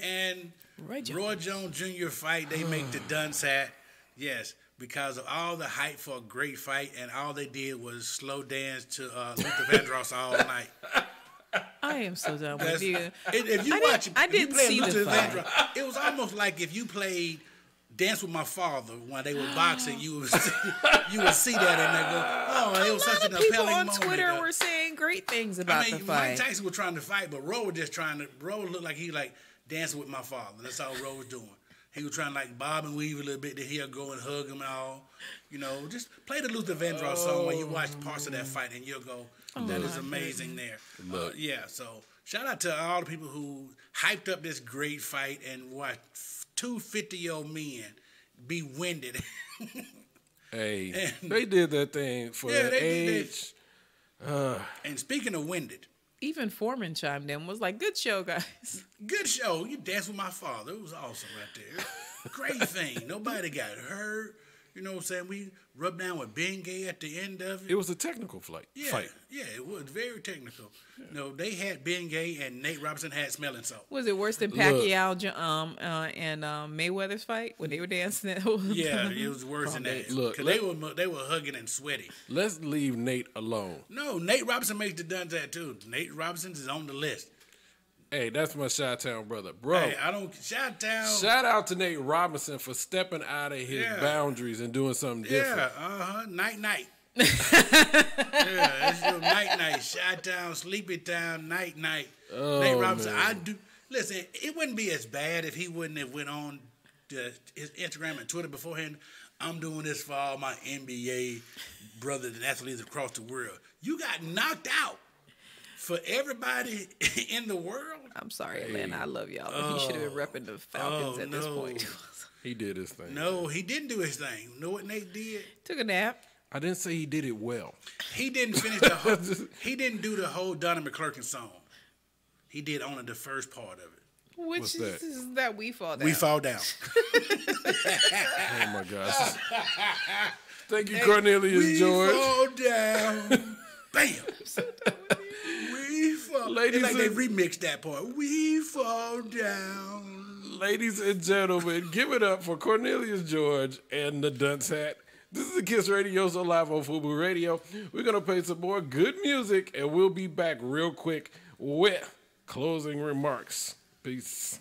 [SPEAKER 3] and Roy Jones Jr. fight. They make the Duns hat. Yes, because of all the hype for a great fight, and all they did was slow dance to Luther Vandross all night.
[SPEAKER 2] I am so done with
[SPEAKER 3] That's-
[SPEAKER 2] you.
[SPEAKER 3] If you
[SPEAKER 2] I
[SPEAKER 3] watch,
[SPEAKER 2] didn't- I
[SPEAKER 3] if you
[SPEAKER 2] didn't
[SPEAKER 3] play
[SPEAKER 2] see the
[SPEAKER 3] Luther
[SPEAKER 2] fight.
[SPEAKER 3] Vandross, it was almost like if you played Dance with My Father when they were boxing. You would see that and they go, oh, it was such an
[SPEAKER 2] People
[SPEAKER 3] appealing
[SPEAKER 2] on
[SPEAKER 3] moment.
[SPEAKER 2] Twitter were saying great things about the
[SPEAKER 3] Mike
[SPEAKER 2] fight.
[SPEAKER 3] Tyson was trying to fight, but Roe was just trying to. Roe looked like he like dancing with my father. That's all Roe was doing. He was trying to like bob and weave a little bit. Then he'll go and hug him and all. Just play the Luther Vandross song when you watch parts of that fight, and you'll go, "That is amazing." There, yeah. So shout out to all the people who hyped up this great fight and watched two 50-year-old men be winded.
[SPEAKER 1] Hey, they did that thing for
[SPEAKER 3] Yeah,
[SPEAKER 1] their
[SPEAKER 3] they did
[SPEAKER 1] age.
[SPEAKER 3] And speaking of winded,
[SPEAKER 2] Even Foreman chimed in, was like, good show, guys.
[SPEAKER 3] good show. You danced with my father. It was awesome right there. Great thing. Nobody got hurt. You know what I'm saying? We rubbed down with Ben Gay at the end of it.
[SPEAKER 1] It was a technical fight.
[SPEAKER 3] Yeah, it was very technical. They had Ben Gay and Nate Robinson had smelling salt.
[SPEAKER 2] Was it worse than Pacquiao and Mayweather's fight when they were dancing?
[SPEAKER 3] Yeah, it was worse than that.
[SPEAKER 1] Look,
[SPEAKER 3] 'Cause they were hugging and sweaty.
[SPEAKER 1] Let's leave Nate alone.
[SPEAKER 3] No, Nate Robinson makes the done that too. Nate Robinson is on the list.
[SPEAKER 1] Hey, that's my Chi-Town brother, bro.
[SPEAKER 3] Hey, I don't Chi-Town.
[SPEAKER 1] Shout out to Nate Robinson for stepping out of his boundaries and doing something different.
[SPEAKER 3] Yeah, night. Yeah, it's your night. Chi-Town, Sleepy Town, night. Nate Robinson,
[SPEAKER 1] man.
[SPEAKER 3] I do. Listen, it wouldn't be as bad if he wouldn't have went on his Instagram and Twitter beforehand. I'm doing this for all my NBA brothers and athletes across the world. You got knocked out for everybody in the world.
[SPEAKER 2] I'm sorry, Atlanta. I love y'all, but he should have been repping the Falcons at this point.
[SPEAKER 1] He did his thing.
[SPEAKER 3] No, he didn't do his thing. You know what Nate did?
[SPEAKER 2] Took a nap.
[SPEAKER 1] I didn't say he did it well.
[SPEAKER 3] He didn't finish the whole. He didn't do the whole Donna McClurkin song. He did only the first part of it.
[SPEAKER 2] Which
[SPEAKER 1] What's
[SPEAKER 2] is that we fall down.
[SPEAKER 3] We fall down.
[SPEAKER 1] Oh my gosh. Thank you, Cornelius
[SPEAKER 3] we
[SPEAKER 1] George.
[SPEAKER 3] fall down. Bam. We fall.
[SPEAKER 1] Ladies
[SPEAKER 3] It's like they
[SPEAKER 1] and-
[SPEAKER 3] remixed that part. We fall down.
[SPEAKER 1] Ladies and gentlemen, give it up for Cornelius George and the Dunce Hat. This is the Kiss Radio, so live on Fubu Radio. We're going to play some more good music, and we'll be back real quick with closing remarks. Peace.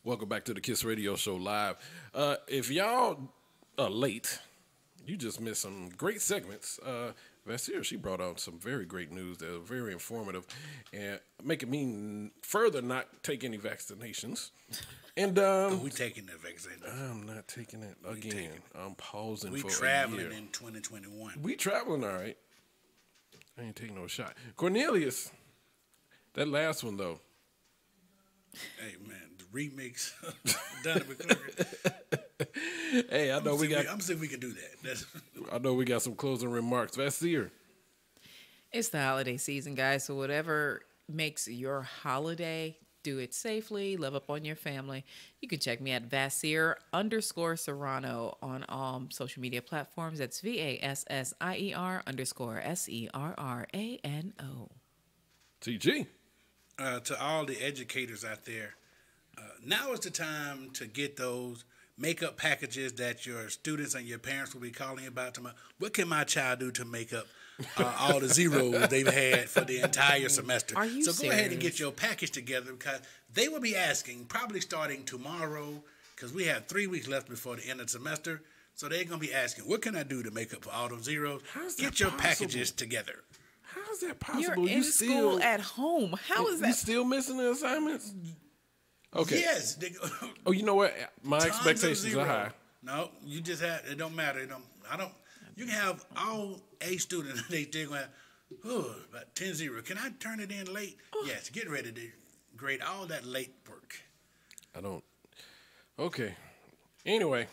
[SPEAKER 1] Welcome back to the Kiss Radio Show live. If y'all are late, you just missed some great segments. Vasir, she brought on some very great news that are very informative and making me further not take any vaccinations. And
[SPEAKER 3] We taking the vaccine.
[SPEAKER 1] I'm not taking it again. I'm pausing
[SPEAKER 3] We
[SPEAKER 1] for
[SPEAKER 3] traveling
[SPEAKER 1] a year.
[SPEAKER 3] in 2021.
[SPEAKER 1] We traveling, all right. I ain't taking no shot. Cornelius, that last one though.
[SPEAKER 3] Hey man, the remix done it with Clark.
[SPEAKER 1] Hey, I know we got.
[SPEAKER 3] I'm saying we can do that. That's,
[SPEAKER 1] I know we got some closing remarks. Vasir.
[SPEAKER 2] It's the holiday season, guys. So whatever makes your holiday, do it safely. Love up on your family. You can check me at Vassier_Serrano on all social media platforms. That's VASSIER_SERRANO.
[SPEAKER 1] TG.
[SPEAKER 3] to all the educators out there, now is the time to get those makeup packages that your students and your parents will be calling about. What can my child do to make up all the zeros they've had for the entire semester?
[SPEAKER 2] Are you
[SPEAKER 3] so go ahead and
[SPEAKER 2] serious?
[SPEAKER 3] get your package together, because they will be asking, probably starting tomorrow, because we have 3 weeks left before the end of the semester. So they're going to be asking, what can I do to make up for all those zeros?
[SPEAKER 1] How's that
[SPEAKER 3] Get your
[SPEAKER 1] possible?
[SPEAKER 3] packages together.
[SPEAKER 1] How's that
[SPEAKER 2] You're
[SPEAKER 1] possible?
[SPEAKER 2] in school at home. How is
[SPEAKER 1] You
[SPEAKER 2] that?
[SPEAKER 1] still missing the assignments? Okay.
[SPEAKER 3] Yes.
[SPEAKER 1] Oh, you know what? My
[SPEAKER 3] Tons of
[SPEAKER 1] expectations are
[SPEAKER 3] zero.
[SPEAKER 1] high.
[SPEAKER 3] No, you just have. It don't matter. You can have all A students. They're gonna have about 10-0. Can I turn it in late? Yes. Get ready to grade all that late work.
[SPEAKER 1] I don't. Okay. Anyway,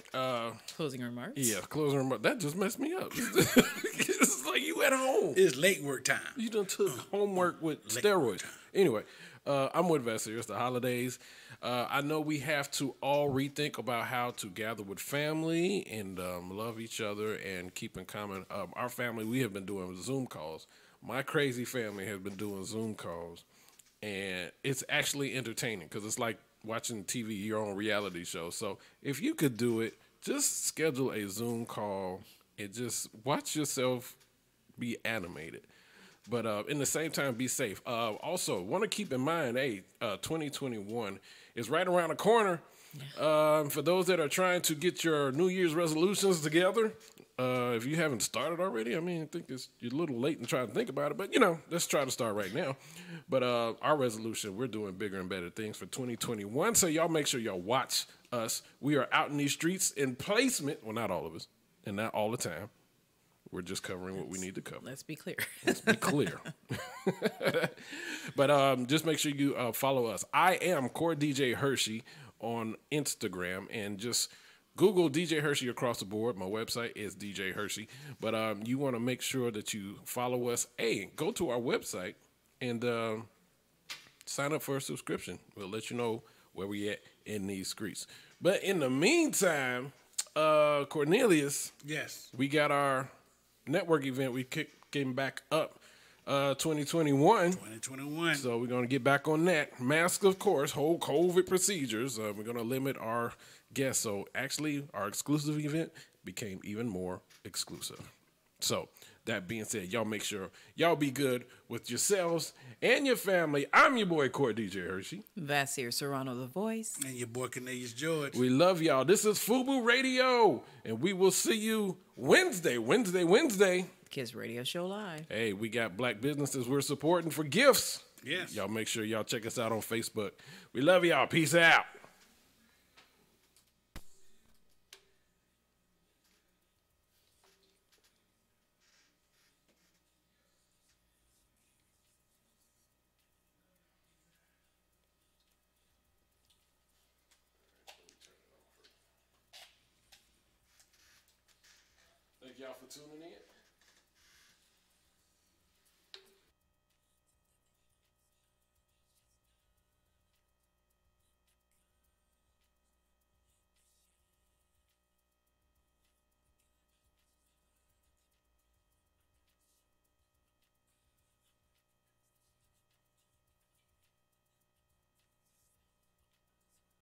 [SPEAKER 2] Closing remarks?
[SPEAKER 1] yeah, closing remark. That just messed me up. It's like you at home.
[SPEAKER 3] It's late work time.
[SPEAKER 1] You done took homework with
[SPEAKER 3] Late
[SPEAKER 1] steroids.
[SPEAKER 3] time.
[SPEAKER 1] Anyway, I'm with Vassar. It's the holidays. I know we have to all rethink about how to gather with family and love each other and keep in common. Our family, we have been doing Zoom calls. My crazy family has been doing Zoom calls, and it's actually entertaining because it's like watching TV, your own reality show. So if you could do it, just schedule a Zoom call and just watch yourself be animated. But in the same time, be safe. Also, want to keep in mind, 2021 is right around the corner. For those that are trying to get your New Year's resolutions together, if you haven't started already, I mean, I think you're a little late in trying to think about it. But, let's try to start right now. But our resolution, we're doing bigger and better things for 2021. So y'all make sure y'all watch us. We are out in these streets in placement. Well, not all of us, and not all the time. We're just covering what we need to cover.
[SPEAKER 2] Let's be clear.
[SPEAKER 1] Let's be clear. But just make sure you follow us. I am Core DJ Hershey on Instagram, and just Google DJ Hershey across the board. My website is DJ Hershey. But you want to make sure that you follow us. Hey, go to our website and sign up for a subscription. We'll let you know where we at in these streets. But in the meantime, Cornelius,
[SPEAKER 3] Yes.
[SPEAKER 1] we got our network event. We came back up 2021.
[SPEAKER 3] 2021.
[SPEAKER 1] So we're going to get back on that. Mask, of course, whole COVID procedures. We're going to limit our guests. So actually, our exclusive event became even more exclusive. So that being said, y'all make sure y'all be good with yourselves and your family. I'm your boy, Court DJ Hershey.
[SPEAKER 2] Vassir Serrano, the voice.
[SPEAKER 3] And your boy Cornelius George.
[SPEAKER 1] We love y'all. This is FUBU Radio, and we will see you Wednesday.
[SPEAKER 2] Kids Radio Show Live.
[SPEAKER 1] Hey, we got black businesses we're supporting for gifts.
[SPEAKER 3] Yes.
[SPEAKER 1] Y'all make sure y'all check us out on Facebook. We love y'all. Peace out. Thank y'all for tuning in.